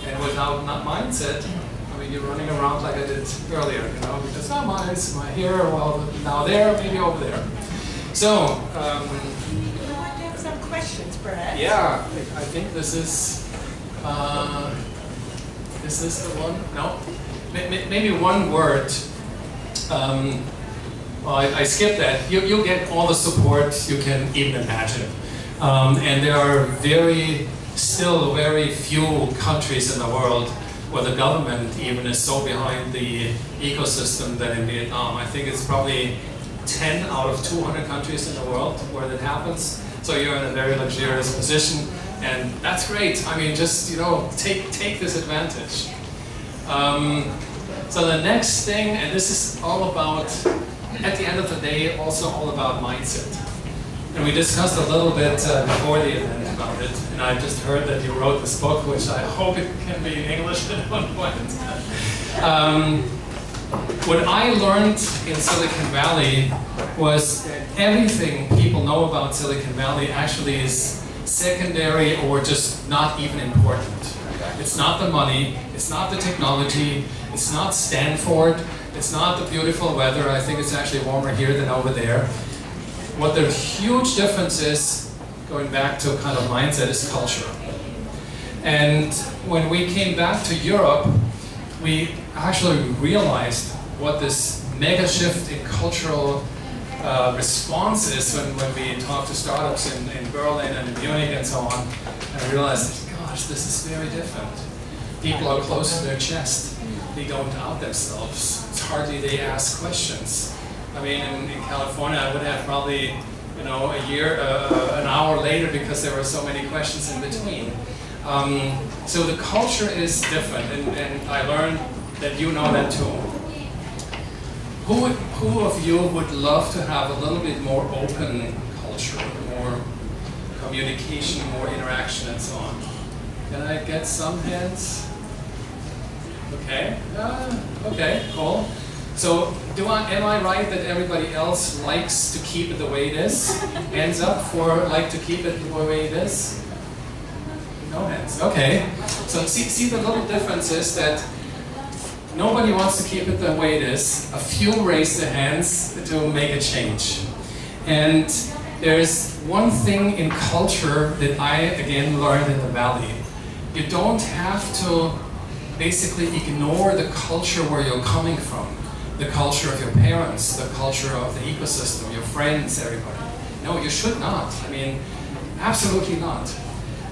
And without not mindset, I mean, you're running around like I did earlier, you know, because mine's my here, well, now there, maybe over there. So, You want to have some questions, perhaps? yeah, I think this is the one? No? Maybe one word. Well, I skipped that. You get all the support you can even imagine. And there are still very few countries in the world where the government even is so behind the ecosystem than in Vietnam. I think it's probably 10 out of 200 countries in the world where that happens. So you're in a very luxurious position, and that's great. I mean, just, you know, take this advantage. So the next thing, and this is all about, at the end of the day, also all about mindset. And we discussed a little bit before the event about it, and I just heard that you wrote this book, which I hope it can be in English at one point. What I learned in Silicon Valley was that everything people know about Silicon Valley actually is secondary or just not even important. It's not the money, it's not the technology, it's not Stanford, it's not the beautiful weather. I think it's actually warmer here than over there. What the huge difference is, going back to kind of mindset, is culture. And when we came back to Europe, we actually realized what this mega shift in cultural response is when we talk to startups in Berlin and in Munich and so on. And I realized, gosh, this is very different. People are close to their chest. They don't out themselves. It's hardly they ask questions. I mean, in California, I would have probably, an hour later because there were so many questions in between. So the culture is different, and I learned that you know that too. Who of you would love to have a little bit more open culture, more communication, more interaction, and so on? Can I get some hands? Okay. Okay. Cool. So, am I right that everybody else likes to keep it the way it is? Hands up for like to keep it the way it is? No hands. Okay. So see the little difference is that nobody wants to keep it the way it is. A few raise their hands to make a change. And there's one thing in culture that I, again, learned in the Valley. You don't have to basically ignore the culture where you're coming from. The culture of your parents, the culture of the ecosystem, your friends, everybody. No, you should not. I mean, absolutely not.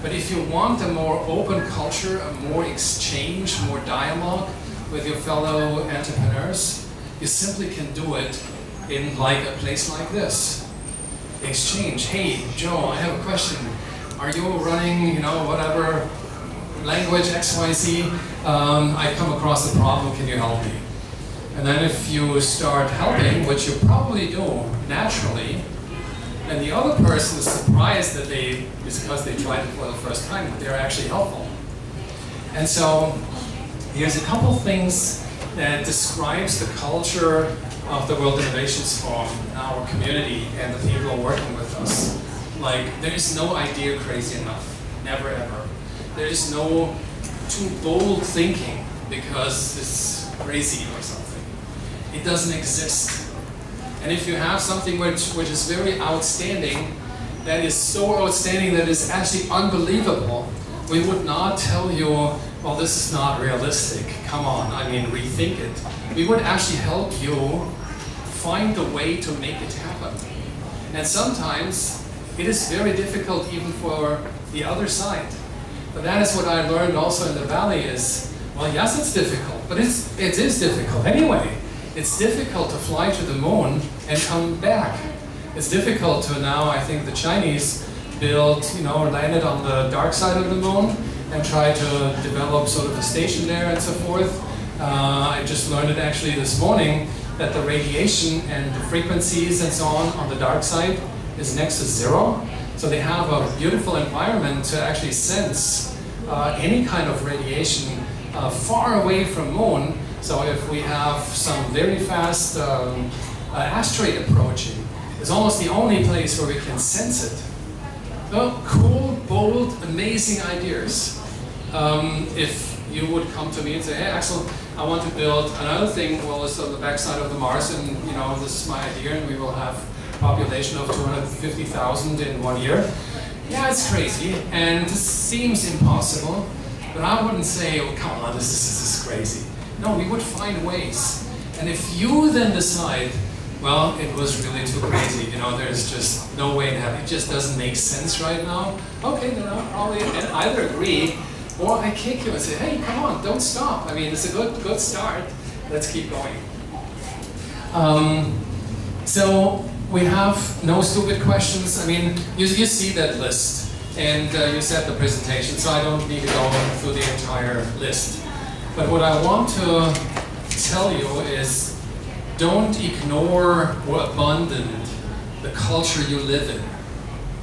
But if you want a more open culture, a more exchange, more dialogue with your fellow entrepreneurs, you simply can do it in like a place like this. Exchange. Hey, Joe, I have a question. Are you running, whatever language XYZ? I come across a problem. Can you help me? And then if you start helping, which you probably do naturally, and the other person is surprised that it's because they tried it for the first time, that they're actually helpful. And so here's a couple things that describes the culture of the World Innovations Forum, our community, and the people who are working with us. Like, there is no idea crazy enough. Never ever. There is no too bold thinking because it's crazy or something. It doesn't exist. And if you have something which is very outstanding, that is so outstanding that is actually unbelievable, we would not tell you, well, this is not realistic. Come on, rethink it. We would actually help you find a way to make it happen. And sometimes it is very difficult even for the other side. But that is what I learned also in the Valley is, well, yes, it's difficult, but it is difficult anyway. It's difficult to fly to the moon and come back. It's difficult to now, I think the Chinese landed on the dark side of the moon and tried to develop sort of a station there and so forth. I just learned it actually this morning that the radiation and the frequencies and so on the dark side is next to zero. So they have a beautiful environment to actually sense any kind of radiation far away from moon. So if we have some very fast asteroid approaching, it's almost the only place where we can sense it. Well, cool, bold, amazing ideas. If you would come to me and say, hey Axel, I want to build another thing, well, it's on the backside of the Mars, and this is my idea, and we will have a population of 250,000 in 1 year. Yeah, it's crazy, and this seems impossible, but I wouldn't say, oh, come on, this is crazy. No, we would find ways. And if you then decide, well, it was really too crazy, there's just no way to have it, just doesn't make sense right now, okay, then I'll probably either agree, or I kick you and say, hey, come on, don't stop. It's a good start. Let's keep going. So we have no stupid questions. You see that list, and you set the presentation, so I don't need to go through the entire list. But what I want to tell you is, don't ignore or abandon the culture you live in.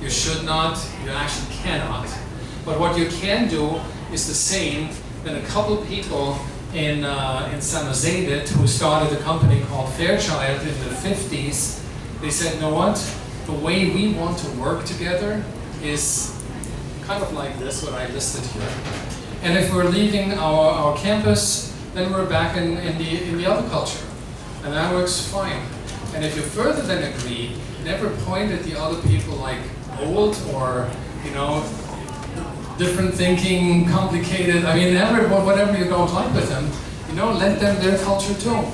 You should not, you actually cannot. But what you can do is the same that a couple people in San Jose did, who started a company called Fairchild in the 50s. They said, you know what, the way we want to work together is kind of like this, what I listed here. And if we're leaving our campus, then we're back in the other culture. And that works fine. And if you further then agree, never point at the other people like old or, different thinking, complicated. I mean, whatever you don't like with them, you know, let them their culture too,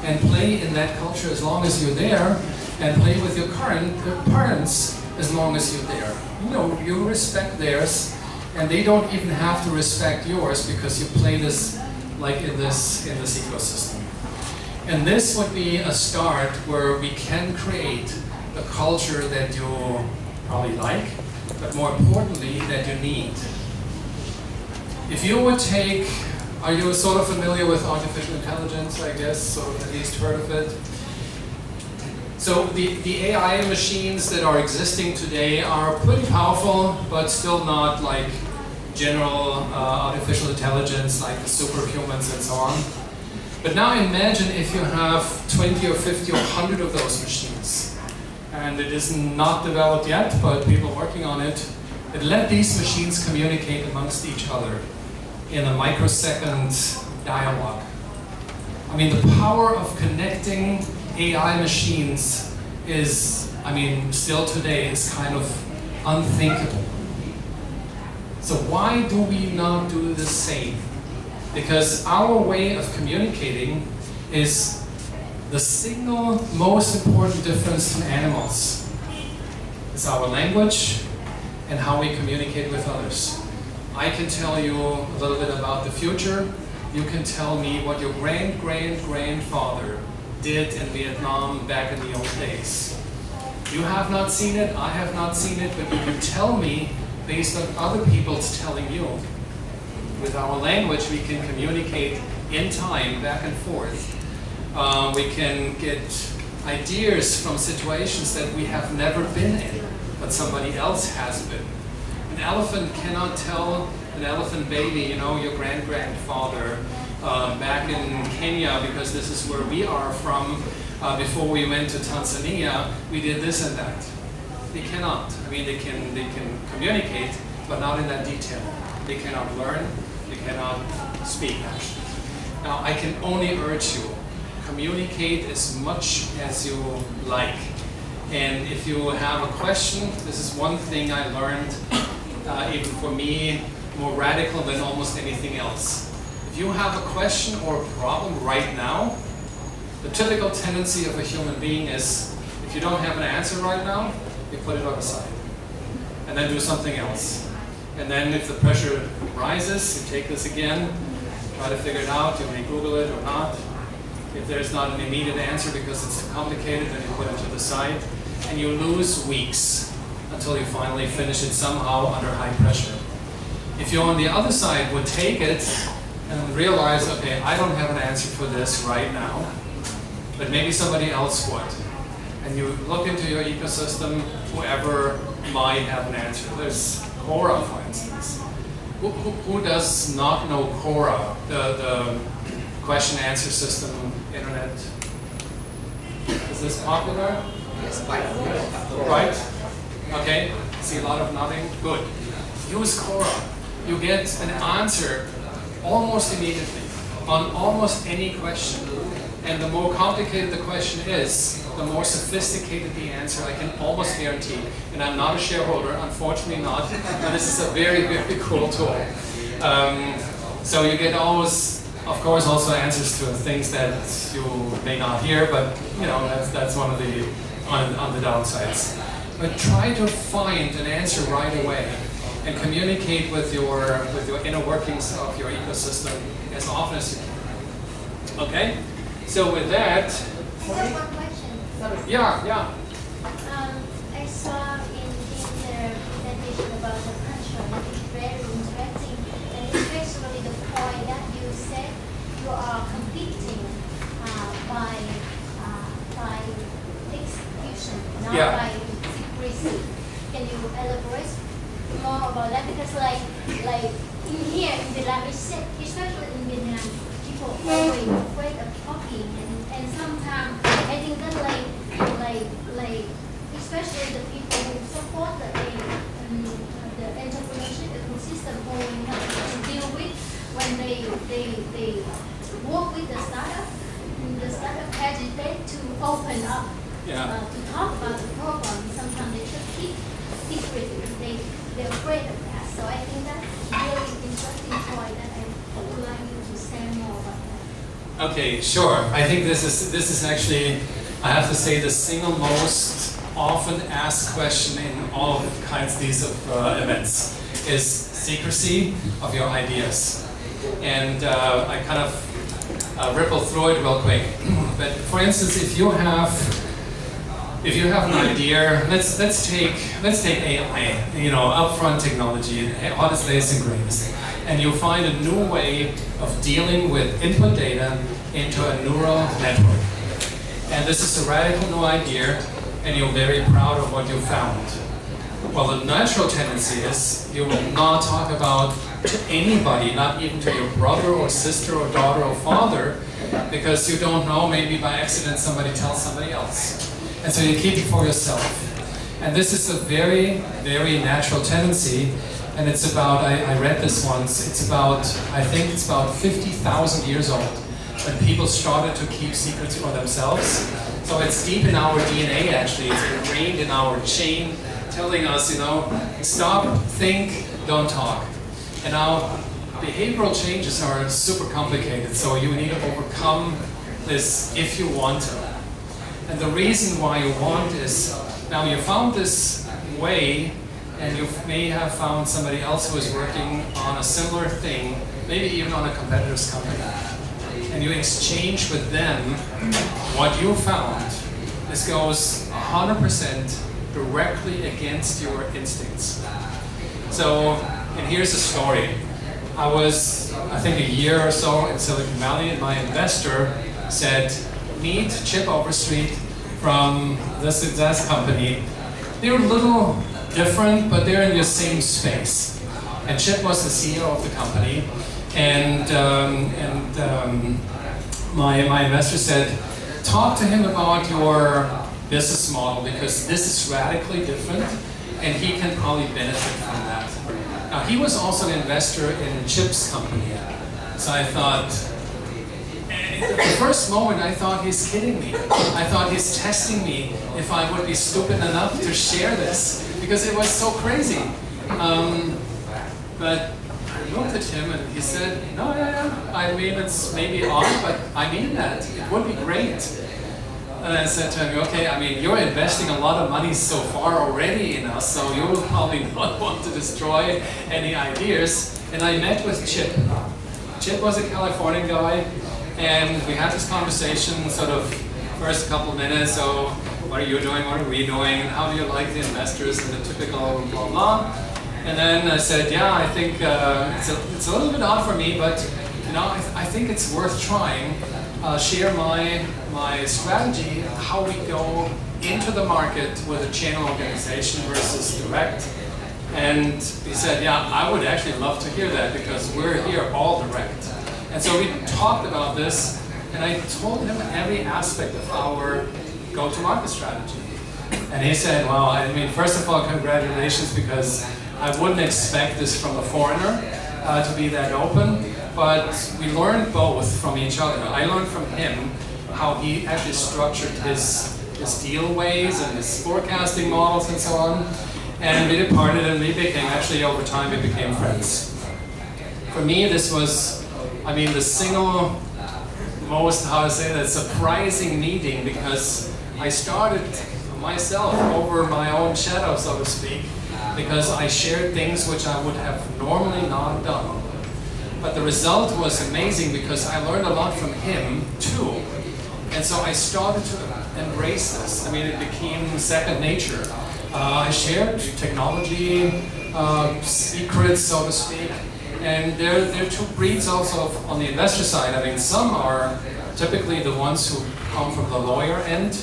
and play in that culture as long as you're there, and play with your parents as long as you're there. You know, you respect theirs, and they don't even have to respect yours because you play this like in this ecosystem. And this would be a start where we can create a culture that you probably like, but more importantly, that you need. If you would take, are you sort of familiar with artificial intelligence, I guess, sort of at least heard of it? So the AI machines that are existing today are pretty powerful, but still not like general artificial intelligence, like the superhumans and so on. But now imagine if you have 20 or 50 or 100 of those machines. And it is not developed yet, but people are working on it. And let these machines communicate amongst each other in a microsecond dialogue. I mean, the power of connecting AI machines is, I mean, still today is kind of unthinkable. So why do we not do the same? Because our way of communicating is the single most important difference to animals. It's our language and how we communicate with others. I can tell you a little bit about the future. You can tell me what your grandfather did in Vietnam back in the old days. You have not seen it, I have not seen it, but you can tell me based on other people's telling you. With our language, we can communicate in time, back and forth. We can get ideas from situations that we have never been in, but somebody else has been. An elephant cannot tell an elephant baby, you know, your grandfather back in Kenya, because this is where we are from. Before we went to Tanzania, we did this and that. They cannot. I mean, they can communicate, but not in that detail. They cannot learn. They cannot speak, actually. Now, I can only urge you, communicate as much as you like. And if you have a question, this is one thing I learned, even for me, more radical than almost anything else. If you have a question or a problem right now, the typical tendency of a human being is, if you don't have an answer right now, you put it on the side. And then do something else. And then if the pressure rises, you take this again, try to figure it out, you may Google it or not. If there's not an immediate answer because it's too complicated, then you put it to the side. And you lose weeks until you finally finish it somehow under high pressure. If you on the other side would take it and realize, okay, I don't have an answer for this right now, but maybe somebody else would. And you look into your ecosystem, whoever might have an answer. There's Quora, for instance. Who does not know Quora, the question-answer system, internet? Is this popular? Yes, quite. Right? Okay, see a lot of nodding. Good. Use Quora. You get an answer almost immediately on almost any question. And the more complicated the question is, the more sophisticated the answer, I can almost guarantee. And I'm not a shareholder, unfortunately not, but this is a very, very cool tool. So you get always, of course, also answers to things that you may not hear, but you know, that's one of the, on the downsides. But try to find an answer right away and communicate with your inner workings of your ecosystem as often as you can. Okay? So with that, I have one question. yeah. I saw in the presentation about the culture, it is very interesting, and especially the point that you said you are competing by execution, not by secrecy. Can you elaborate more about that? Because like in here in Vietnam, especially in Vietnam, people always afraid of talking, and sometimes I think that like especially the people who support the entrepreneurship ecosystem who we have to deal with when they work with the startup hesitate to open up to talk about the problem. Sometimes they just keep secret. They're afraid of that. So I think that's Okay, sure. I think this is actually, I have to say, the single most often asked question in all kinds of these events is secrecy of your ideas. And I kind of ripple through it real quick. But for instance, if you have an idea, let's take AI, you know, upfront technology, hottest, latest and greatest, and you find a new way of dealing with input data into a neural network. And this is a radical new idea, and you're very proud of what you found. Well, the natural tendency is you will not talk about to anybody, not even to your brother or sister or daughter or father, because you don't know, maybe by accident somebody tells somebody else. And so you keep it for yourself. And this is a very, very natural tendency. And it's about, I read this once, it's about, I think it's about 50,000 years old when people started to keep secrets for themselves. So it's deep in our DNA actually, it's ingrained in our chain, telling us, you know, stop, think, don't talk. And now behavioral changes are super complicated, so you need to overcome this if you want to. And the reason why you want is, now you found this way, and you may have found somebody else who is working on a similar thing, maybe even on a competitor's company. And you exchange with them what you found. This goes 100% directly against your instincts. So, and here's a story. I was, I think, a year or so in Silicon Valley, and my investor said, meet Chip Overstreet from this success company. They're a little different, but they're in the same space. And Chip was the CEO of the company, and my investor said, talk to him about your business model, because this is radically different, and he can probably benefit from that. Now, he was also an investor in Chip's company, so I thought, the first moment I thought he's kidding me. I thought he's testing me if I would be stupid enough to share this, because it was so crazy. But I looked at him and he said, no, I mean, it's maybe odd, but I mean that. It would be great. And I said to him, okay, I mean, you're investing a lot of money so far already in us, so you will probably not want to destroy any ideas. And I met with Chip. Chip was a Californian guy, and we had this conversation, sort of, first couple of minutes, so what are you doing, what are we doing, and how do you like the investors, and the typical blah, blah. And then I said, yeah, I think it's a little bit odd for me, but you know, I think it's worth trying. Share my strategy, how we go into the market with a channel organization versus direct. And he said, yeah, I would actually love to hear that, because we're here all direct. And so we talked about this, and I told him every aspect of our go-to-market strategy. And he said, well, I mean, first of all, congratulations, because I wouldn't expect this from a foreigner to be that open, but we learned both from each other. I learned from him how he actually structured his deal ways and his forecasting models and so on. And we departed, and we became, actually over time, we became friends. For me, this was, I mean, the single most, how to say that, surprising meeting, because I started myself over my own shadow, so to speak, because I shared things which I would have normally not done. But the result was amazing, because I learned a lot from him too. And so I started to embrace this. I mean, it became second nature. I shared technology, secrets, so to speak. And there are two breeds also on the investor side. I mean, some are typically the ones who come from the lawyer end.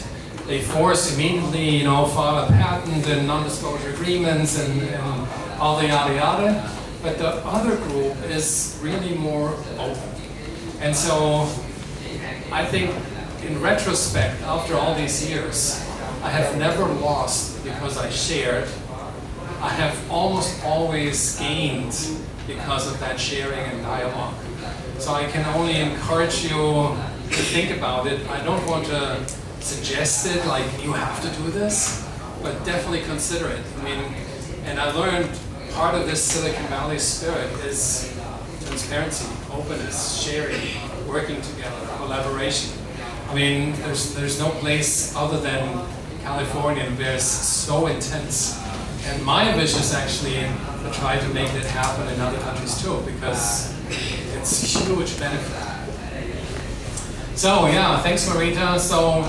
They force immediately, you know, file a patent and non-disclosure agreements and all the yada yada. But the other group is really more open. And so I think in retrospect, after all these years, I have never lost because I shared. I have almost always gained because of that sharing and dialogue. So I can only encourage you to think about it. I don't want to suggest it like you have to do this, but definitely consider it. I mean, and I learned part of this Silicon Valley spirit is transparency. openness, sharing, working together, collaboration. I mean, there's no place other than California where it's so intense. And my wish is actually to try to make that happen in other countries too, because it's a huge benefit. So yeah, thanks Marita. So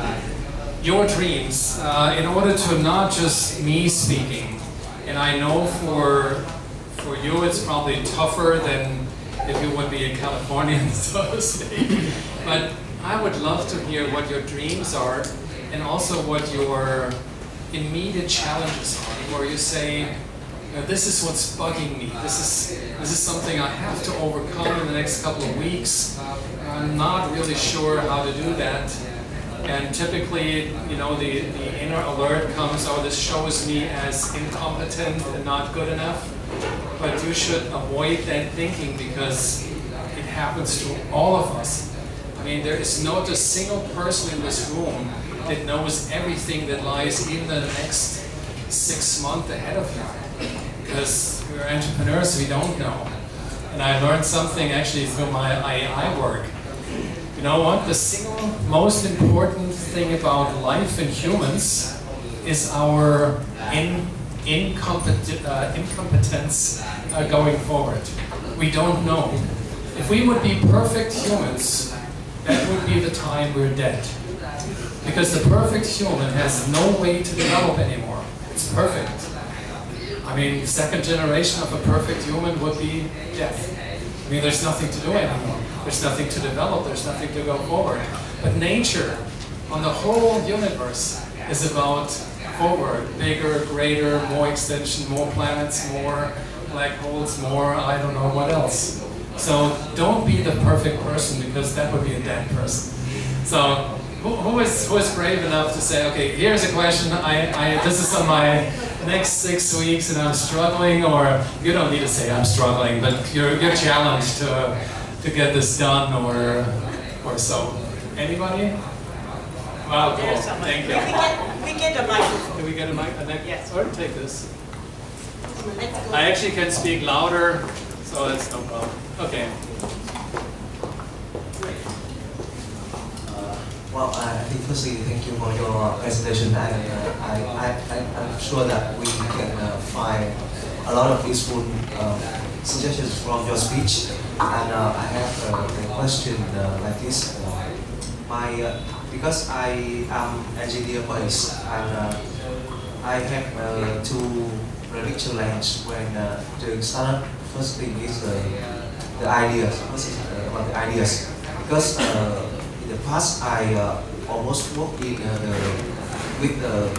your dreams, in order to not just me speaking, and I know for you it's probably tougher than if you would be a Californian, so to speak. But I would love to hear what your dreams are, and also what your immediate challenges are, where you say, you know, this is what's bugging me. This is something I have to overcome in the next couple of weeks. I'm not really sure how to do that. And typically, you know, the inner alert comes, oh, this shows me as incompetent and not good enough. But you should avoid that thinking, because it happens to all of us. I mean, there is not a single person in this room that knows everything that lies even in the next 6 months ahead of you. Because we're entrepreneurs, we don't know. And I learned something actually through my AI work. You know what? The single most important thing about life and humans is our incompetence going forward. We don't know. If we would be perfect humans, that would be the time we're dead. Because the perfect human has no way to develop anymore. It's perfect. I mean, second generation of a perfect human would be death. I mean, there's nothing to do anymore. There's nothing to develop. There's nothing to go forward. But nature, on the whole universe, is about forward, bigger, greater, more extension, more planets, more black holes, more I don't know what else. So don't be the perfect person, because that would be a dead person. So who is brave enough to say, okay, here's a question, this is on my next 6 weeks and I'm struggling, or you don't need to say I'm struggling, but you're challenged to get this done, or so. Anybody? Wow, cool. Thank you. We get a microphone. Can we get a mic? Yes. Or take this. Let's go. I actually can speak louder, so that's no problem. Okay. Well, I think firstly, thank you for your presentation, and I'm sure that we can find a lot of useful suggestions from your speech. And I have a question like this. Because I am engineer based, and I have two really challenge when doing startup. First thing is the ideas. First is about the ideas, because in the past I almost worked in with the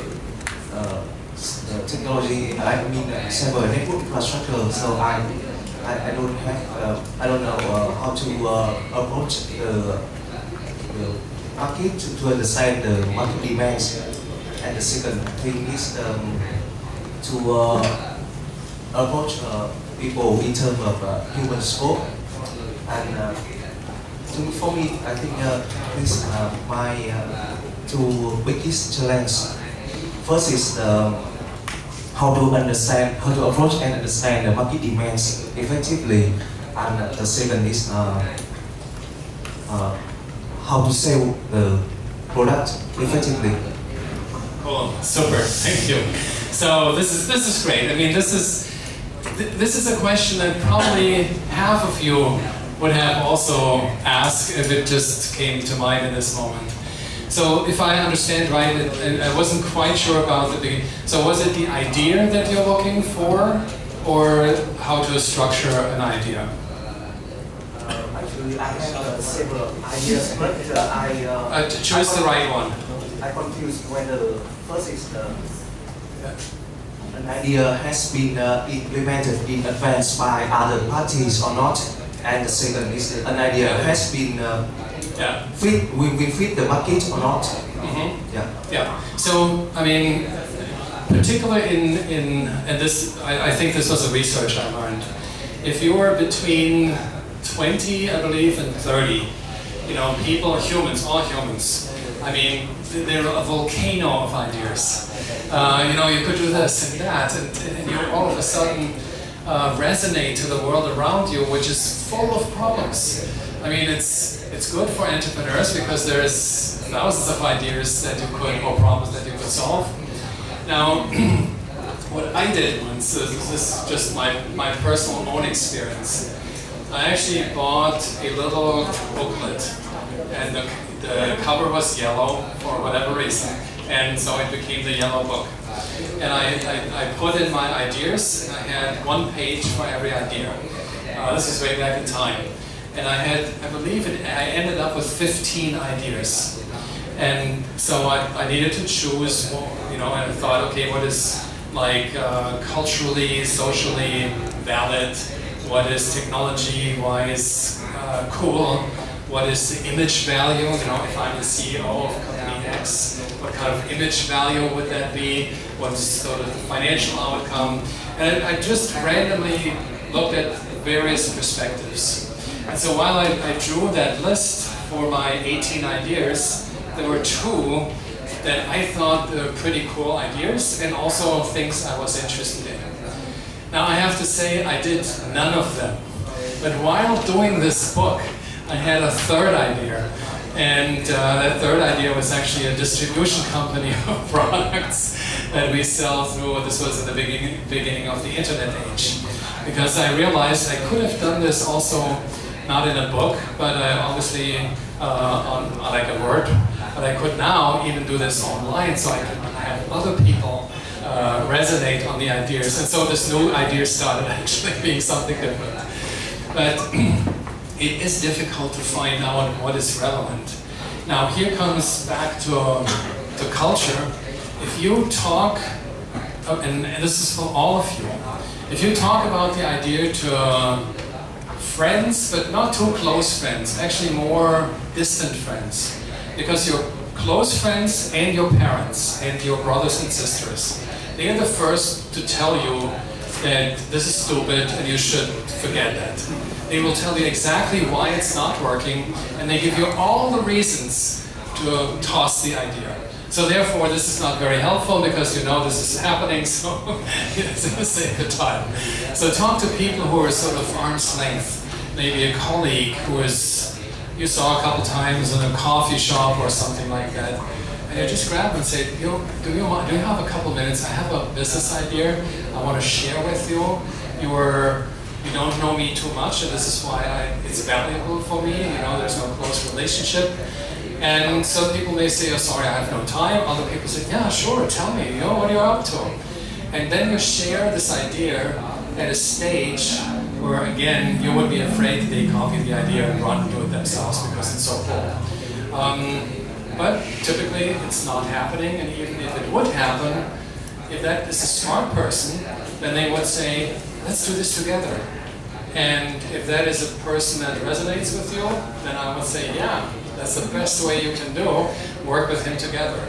technology. I mean cyber network infrastructure. So I don't have I don't know how to approach the market to understand the market demands. And the second thing is to approach people in terms of human scope. And for me, I think this my two biggest challenge. First is how to approach and understand the market demands effectively, and the second is how to sell the product effectively. Cool, super, thank you. So this is great. I mean, this is a question that probably half of you would have also asked if it just came to mind in this moment. So if I understand right, and I wasn't quite sure about so was it the idea that you're looking for, or how to structure an idea? Actually, I have several ideas, but I choose the right one. I confused whether first is an idea has been implemented in advance by other parties or not, and the second is an idea has been fit the market or not. Mm-hmm. Yeah. So I mean, particularly and this, I think this was a research I learned. If you are between 20, I believe, and 30, you know, people, humans, all humans. I mean, they're a volcano of ideas. You know, you could do this and that, and you all of a sudden resonate to the world around you, which is full of problems. I mean, it's good for entrepreneurs because there's thousands of ideas that you could, or problems that you could solve. Now, what I did once, this is just my personal own experience. I actually bought a little booklet, and the cover was yellow for whatever reason, and so it became the yellow book. And I put in my ideas, and I had one page for every idea. This is way back in time. And I believe I ended up with 15 ideas. And so I needed to choose, you know, and I thought, okay, what is like culturally, socially valid? What is technology-wise cool? What is the image value? You know, if I'm the CEO of company X, what kind of image value would that be? What's sort of the financial outcome? And I just randomly looked at various perspectives. And so while I drew that list for my 18 ideas, there were two that I thought were pretty cool ideas and also things I was interested in. Now I have to say I did none of them. But while doing this book, I had a third idea. And that third idea was actually a distribution company of products that we sell through. This was in the beginning of the internet age. Because I realized I could have done this also not in a book, but obviously on like a Word. But I could now even do this online, so I could have other people resonate on the ideas. And so this new idea started actually being something different. But it is difficult to find out what is relevant. Now here comes back to culture. If you talk, and this is for all of you, if you talk about the idea to friends, but not too close friends, actually more distant friends, because your close friends and your parents and your brothers and sisters, they are the first to tell you that this is stupid and you should forget that. They will tell you exactly why it's not working, and they give you all the reasons to toss the idea. So therefore, this is not very helpful because you know this is happening, so it's going to save your time. So talk to people who are sort of arm's length, maybe a colleague who is, you saw a couple times in a coffee shop or something like that, and you just grab them and say, do you have a couple minutes? I have a business idea I want to share with you. You don't know me too much, and this is why it's valuable for me. You know, there's no close relationship. And some people may say, oh, sorry, I have no time. Other people say, yeah, sure, tell me, you know, what you're up to. And then you share this idea at a stage where, again, you would be afraid that they copy the idea and run and do it themselves because it's so cool. But typically, it's not happening, and even if it would happen, if that is a smart person, then they would say, let's do this together. And if that is a person that resonates with you, then I would say, yeah, that's the best way you can do, work with him together.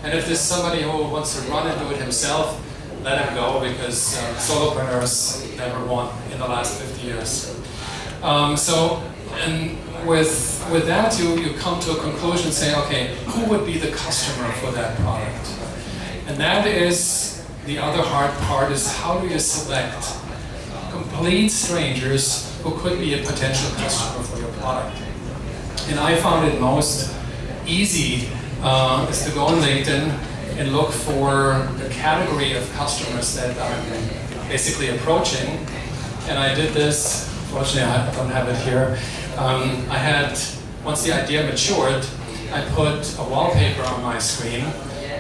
And if there's somebody who wants to run and do it himself, let him go, because solopreneurs never won in the last 50 years. And with that, you come to a conclusion saying, okay, who would be the customer for that product? And that is the other hard part, is how do you select complete strangers who could be a potential customer for your product? And I found it most easy is to go on LinkedIn and look for the category of customers that I'm basically approaching. And I did this, fortunately I don't have it here. Once the idea matured, I put a wallpaper on my screen,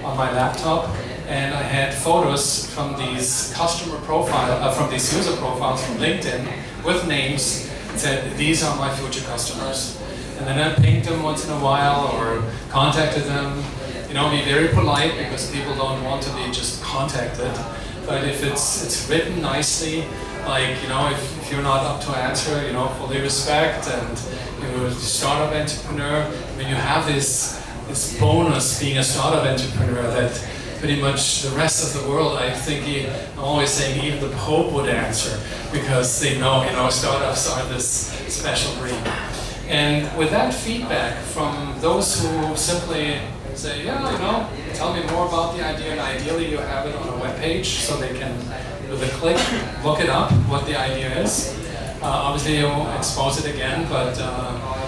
on my laptop, and I had photos from these from these user profiles from LinkedIn with names, and said, these are my future customers. And then I pinged them once in a while or contacted them. You know, be very polite because people don't want to be just contacted. But if it's written nicely, like, you know, if you're not up to answer, you know, fully respect, and you're a startup entrepreneur, I mean, you have this bonus being a startup entrepreneur that pretty much the rest of the world, I'm always saying even the Pope would answer, because they know, you know, startups are this special breed. And with that feedback from those who simply say, yeah, you know, tell me more about the idea, and ideally you have it on a web page so they can with a click, look it up, what the idea is. Obviously you'll expose it again, but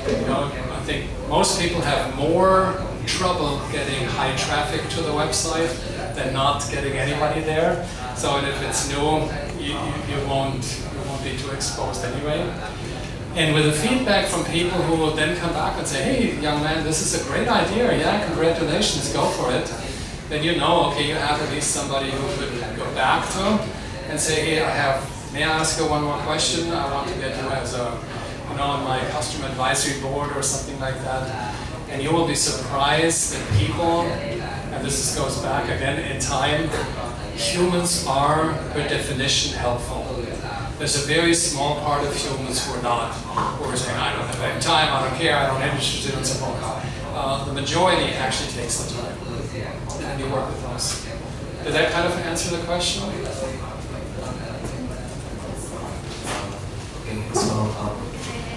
you know, I think most people have more trouble getting high traffic to the website than not getting anybody there. So and if it's new, you won't be too exposed anyway. And with the feedback from people who will then come back and say, hey, young man, this is a great idea, yeah, congratulations, go for it. Then you know, okay, you have at least somebody who could go back to and say, hey, may I ask you one more question? I want to get you as a, you know, on my customer advisory board or something like that. And you will be surprised that people, and this goes back again in time, humans are, per definition, helpful. There's a very small part of humans who are not, who are saying, I don't have any time, I don't care, I don't interested in support. The majority actually takes the time, and you work with those. Did that kind of answer the question? Okay, so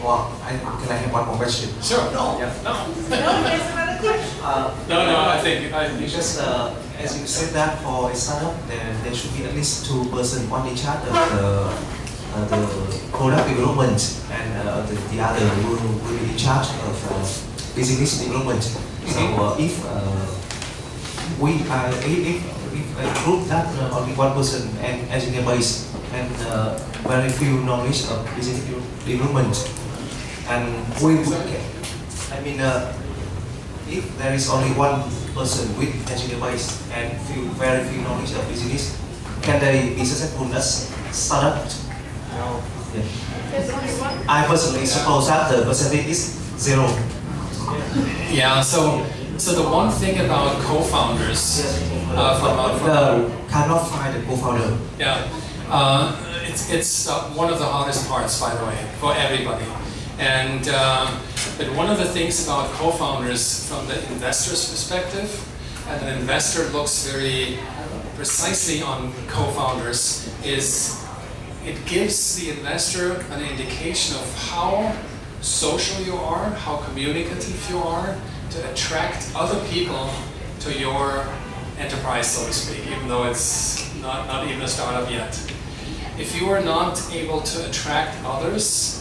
can I have one more question? Sure. No. Yeah. No. No, there's another question. No, I think Because as you said that for a startup, there should be at least 2 persons, one in charge of the product development, and the other will be in charge of business development. So if a group that only one person and engineer base and very few knowledge of business development, and we would get, I mean, if there is only one person with engineer base and very few knowledge of business, can they be successful as startup? No. Yeah. There's only one. I personally suppose that the percentage is 0. Yeah. So the one thing about co-founders cannot find a co-founder. Yeah. It's one of the hardest parts, by the way, for everybody. And but one of the things about co-founders from the investor's perspective, and an investor looks very precisely on co-founders, is it gives the investor an indication of how social you are, how communicative you are, to attract other people to your enterprise, so to speak, even though it's not even a startup yet. If you are not able to attract others,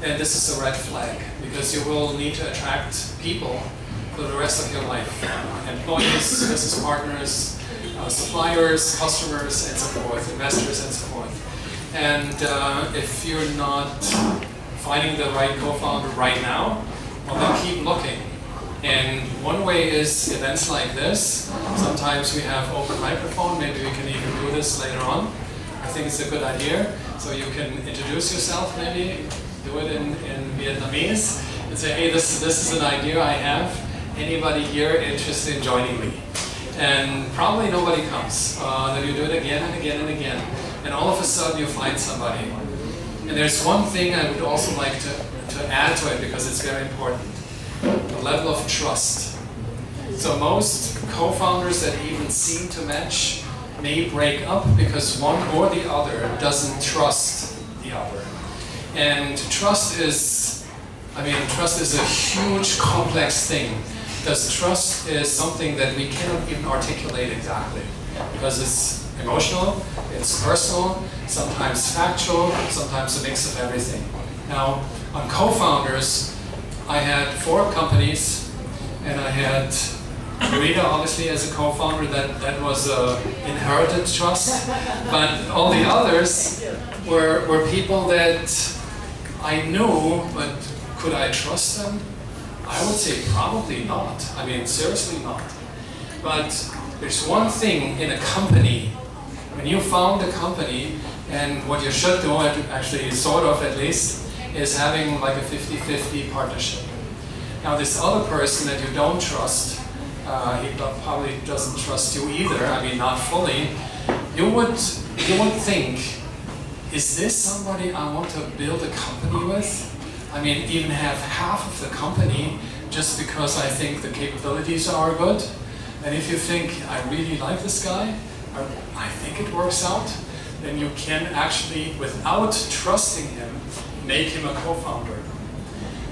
then this is a red flag, because you will need to attract people for the rest of your life. Employees, business partners, suppliers, customers, and so forth, investors, and so forth. And if you're not finding the right co-founder right now, well, then keep looking. And one way is events like this. Sometimes we have open microphone, maybe we can even do this later on. I think it's a good idea. So you can introduce yourself, maybe do it in Vietnamese, and say, hey, this is an idea I have. Anybody here interested in joining me? And probably nobody comes. Then you do it again and again and again. And all of a sudden you find somebody. And there's one thing I would also like to add to it, because it's very important. The level of trust. So most co-founders that even seem to match may break up because one or the other doesn't trust the other. And trust is a huge, complex thing. Because trust is something that we cannot even articulate exactly. Because it's emotional, it's personal, sometimes factual, sometimes a mix of everything. Now, on co-founders, I had 4 companies, and I had Rita, obviously, as a co-founder. That was inherited trust. But all the others were people that I knew, but could I trust them? I would say probably not. I mean, seriously not. But there's one thing in a company, when you found a company, and what you should do, actually sort of at least, is having like a 50-50 partnership. Now this other person that you don't trust, he probably doesn't trust you either, I mean not fully, you would think, is this somebody I want to build a company with? I mean, even have half of the company just because I think the capabilities are good. And if you think, I really like this guy, or I think it works out, then you can actually, without trusting him, make him a co-founder.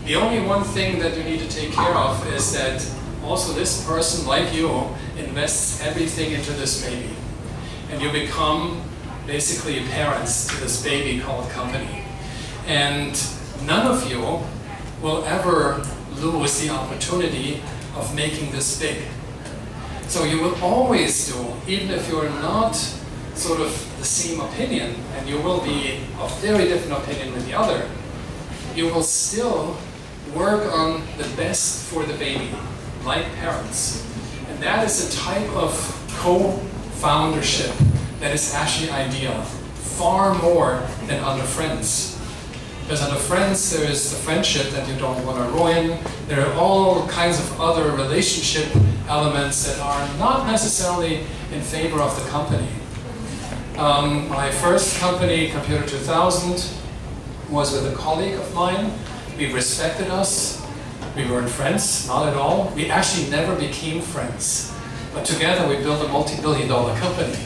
The only one thing that you need to take care of is that also this person, like you, invests everything into this baby. And you become basically parents to this baby called company. And none of you will ever lose the opportunity of making this big. So you will always do, even if you're not sort of the same opinion, and you will be of very different opinion with the other, you will still work on the best for the baby, like parents. And that is a type of co-foundership that is actually ideal, far more than under friends. Because under friends, there is the friendship that you don't want to ruin. There are all kinds of other relationship elements that are not necessarily in favor of the company. My first company, Computer 2000, was with a colleague of mine. We respected us. We weren't friends, not at all. We actually never became friends. But together we built a multi-billion-dollar company.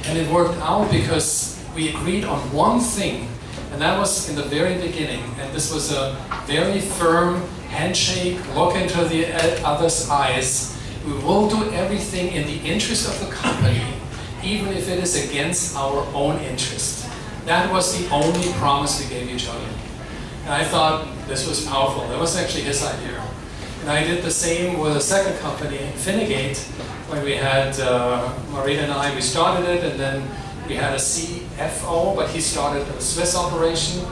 And it worked out because we agreed on one thing. And that was in the very beginning. And this was a very firm handshake, look into the other's eyes. We will do everything in the interest of the company, even if it is against our own interest. That was the only promise we gave each other. And I thought this was powerful. That was actually his idea. And I did the same with a second company, Finegate, when we had, Marina and I, we started it, and then we had a CFO, but he started a Swiss operation,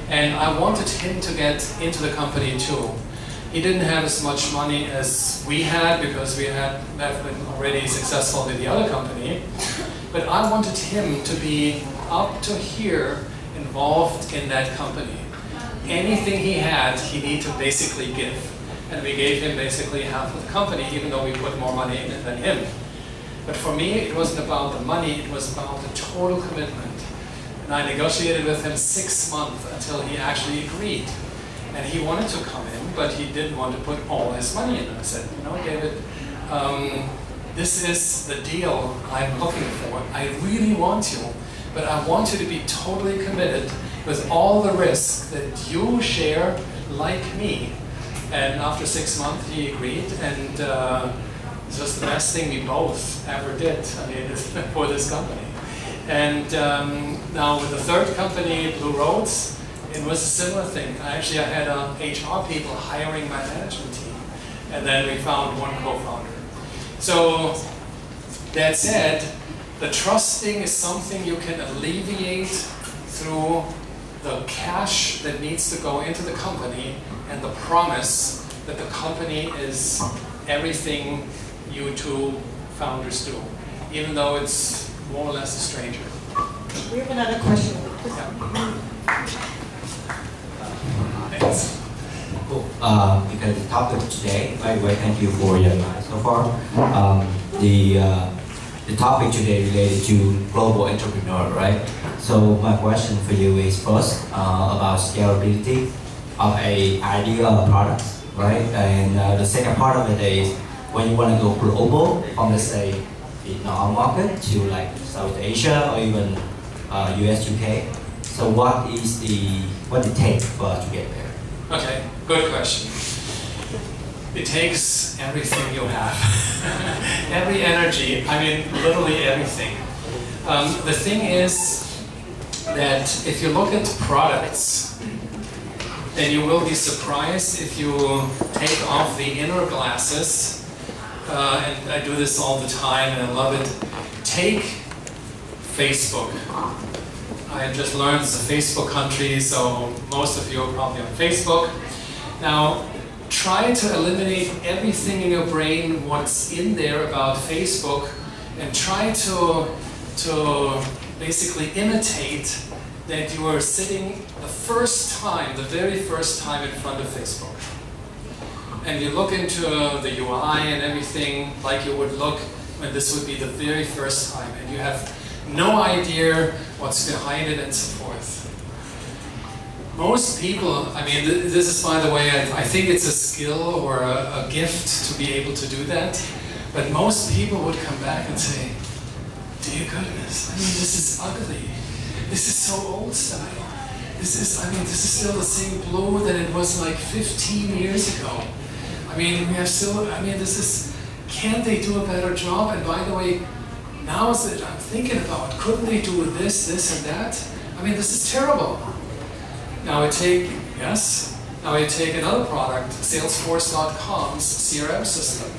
and I wanted him to get into the company too. He didn't have as much money as we had because we had been already successful with the other company, but I wanted him to be up to here involved in that company. Anything he had, he needed to basically give. And we gave him basically half of the company, even though we put more money in it than him. But for me, it wasn't about the money, it was about the total commitment. And I negotiated with him 6 months until he actually agreed. And he wanted to come in, but he didn't want to put all his money in. I said, you know, David, this is the deal I'm looking for. I really want you, but I want you to be totally committed with all the risks that you share like me. And after 6 months, he agreed, and it was the best thing we both ever did, I mean, for this company. And now with the third company, Blue Roads, it was a similar thing. I had HR people hiring my management team, and then we found one co-founder. So that said, the trusting is something you can alleviate through the cash that needs to go into the company and the promise that the company is everything you two founders do, even though it's more or less a stranger. We have another question. Thanks. Cool. Because the topic today, by the way, thank you for your advice so far. The topic today related to global entrepreneur, right? So my question for you is first about scalability of a idea or product, right? And the second part of it is when you want to go global from, let's say, Vietnam market to like South Asia or even US, UK. So what it takes for us to get there? Okay, good question. It takes everything you have. Every energy, I mean, literally everything. The thing is that if you look at products, then you will be surprised if you take off the inner glasses, and I do this all the time and I love it. Take Facebook. I just learned it's a Facebook country, so most of you are probably on Facebook. Now, try to eliminate everything in your brain, what's in there about Facebook, and try to basically imitate that you are sitting the very first time in front of Facebook. And you look into the UI and everything like you would look when this would be the very first time, and you have no idea what's behind it and so forth. Most people, I mean, this is, by the way, I think it's a skill or a gift to be able to do that, but most people would come back and say, dear goodness, I mean, this is ugly. This is so old style. This is still the same blue that it was like 15 years ago. I mean, can't they do a better job? And by the way, Now I'm thinking about, couldn't they do this, this, and that? I mean, this is terrible. Now I take another product, Salesforce.com's CRM system.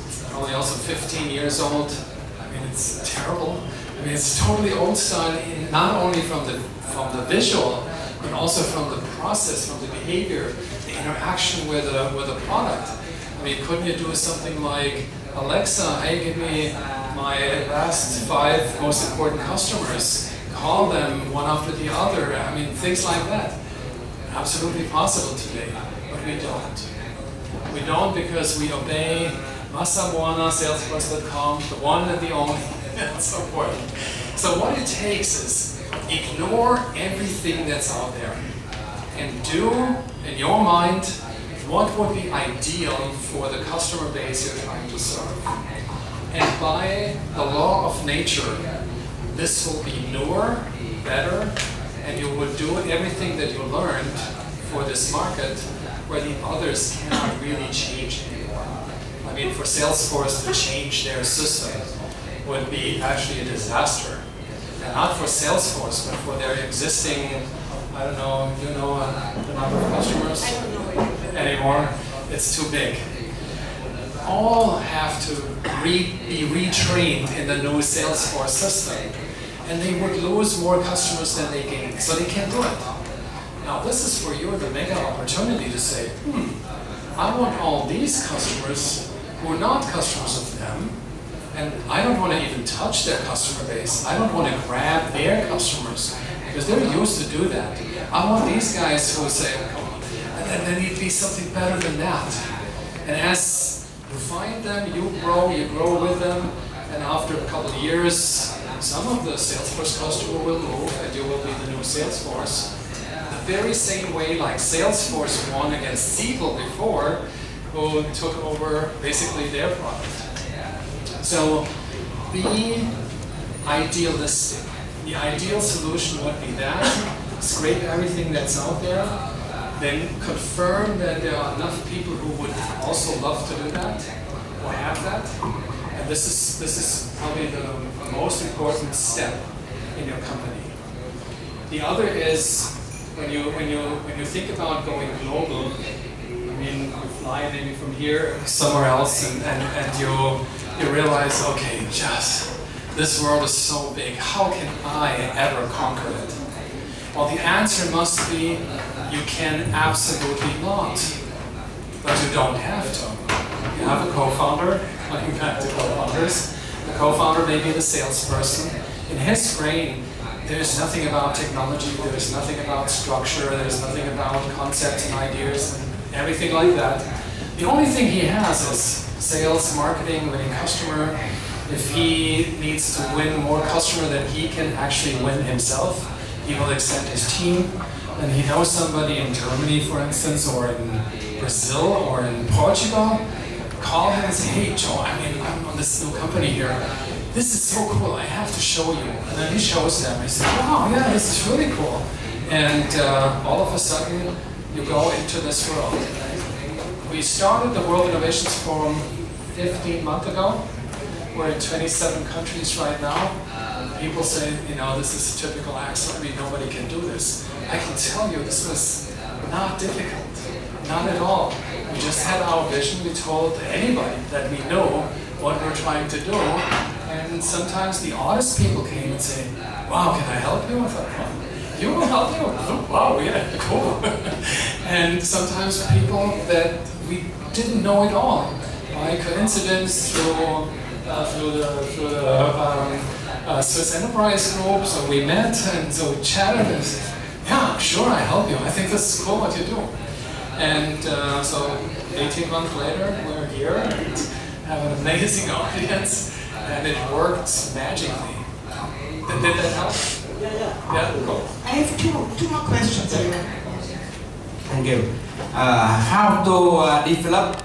It's only also 15 years old. I mean, it's terrible. I mean, it's totally old style, not only from the visual, but also from the process, from the behavior, the interaction with the product. I mean, couldn't you do something like, Alexa, hey, give me my last 5 most important customers, call them one after the other. I mean, things like that. Absolutely possible today, but we don't. We don't because we obey Masa Buana, Salesforce.com, the one and the only, and so forth. So what it takes is ignore everything that's out there and do, in your mind, what would be ideal for the customer base you're trying to serve. And by the law of nature, this will be newer, better, and you would do everything that you learned for this market where the others cannot really change anymore. I mean, for Salesforce to change their system would be actually a disaster. And not for Salesforce, but for their existing, I don't know, you know the number of customers? I don't know anymore. It's too big. All have to be retrained in the new Salesforce system. And they would lose more customers than they gain. So they can't do it. Now this is for you the mega opportunity to say, I want all these customers who are not customers of them, and I don't want to even touch their customer base. I don't want to grab their customers, because they're used to do that. I want these guys who say, oh, come on, and then there need to be something better than that. And as you find them, you grow with them, and after a couple of years, some of the Salesforce customer will move, and you will be the new Salesforce. The very same way like Salesforce won against Siebel before, who took over basically their product. So be idealistic. The ideal solution would be that, scrape everything that's out there, then confirm that there are enough people who would also love to do that, or have that. And this is probably the most important step in your company. The other is when you think about going global. I mean, you fly maybe from here somewhere else, and you realize, okay, just this world is so big. How can I ever conquer it? Well, the answer must be you can absolutely not, but you don't have to. You have a co-founder. Going back to co-founders, the co-founder may be the salesperson. In his brain, there's nothing about technology, there's nothing about structure, there's nothing about concepts and ideas and everything like that. The only thing he has is sales, marketing, winning customer. If he needs to win more customer than he can actually win himself, he will extend his team. And he knows somebody in Germany, for instance, or in Brazil, or in Portugal. Call him and say, hey Joe, I'm on this new company here. This is so cool, I have to show you. And then he shows them. He says, wow, yeah, this is really cool. And all of a sudden, you go into this world. We started the World Innovations Forum 15 months ago. We're in 27 countries right now. People say, this is typical Axel. Nobody can do this. I can tell you, this was not difficult. Not at all. We just had our vision. We told anybody that we know what we're trying to do. And sometimes the oddest people came and say, wow, can I help you? I thought, well, you will help you? Oh, wow, yeah, cool. And sometimes people that we didn't know at all. By coincidence, through the Swiss Enterprise Group, so we met and so we chatted and said, yeah, sure, I help you. I think this is cool what you do. And so 18 months later, we're here and have an amazing audience, and it worked magically. Did that help? Yeah. Yeah, cool. I have two more questions here. Thank you. How to develop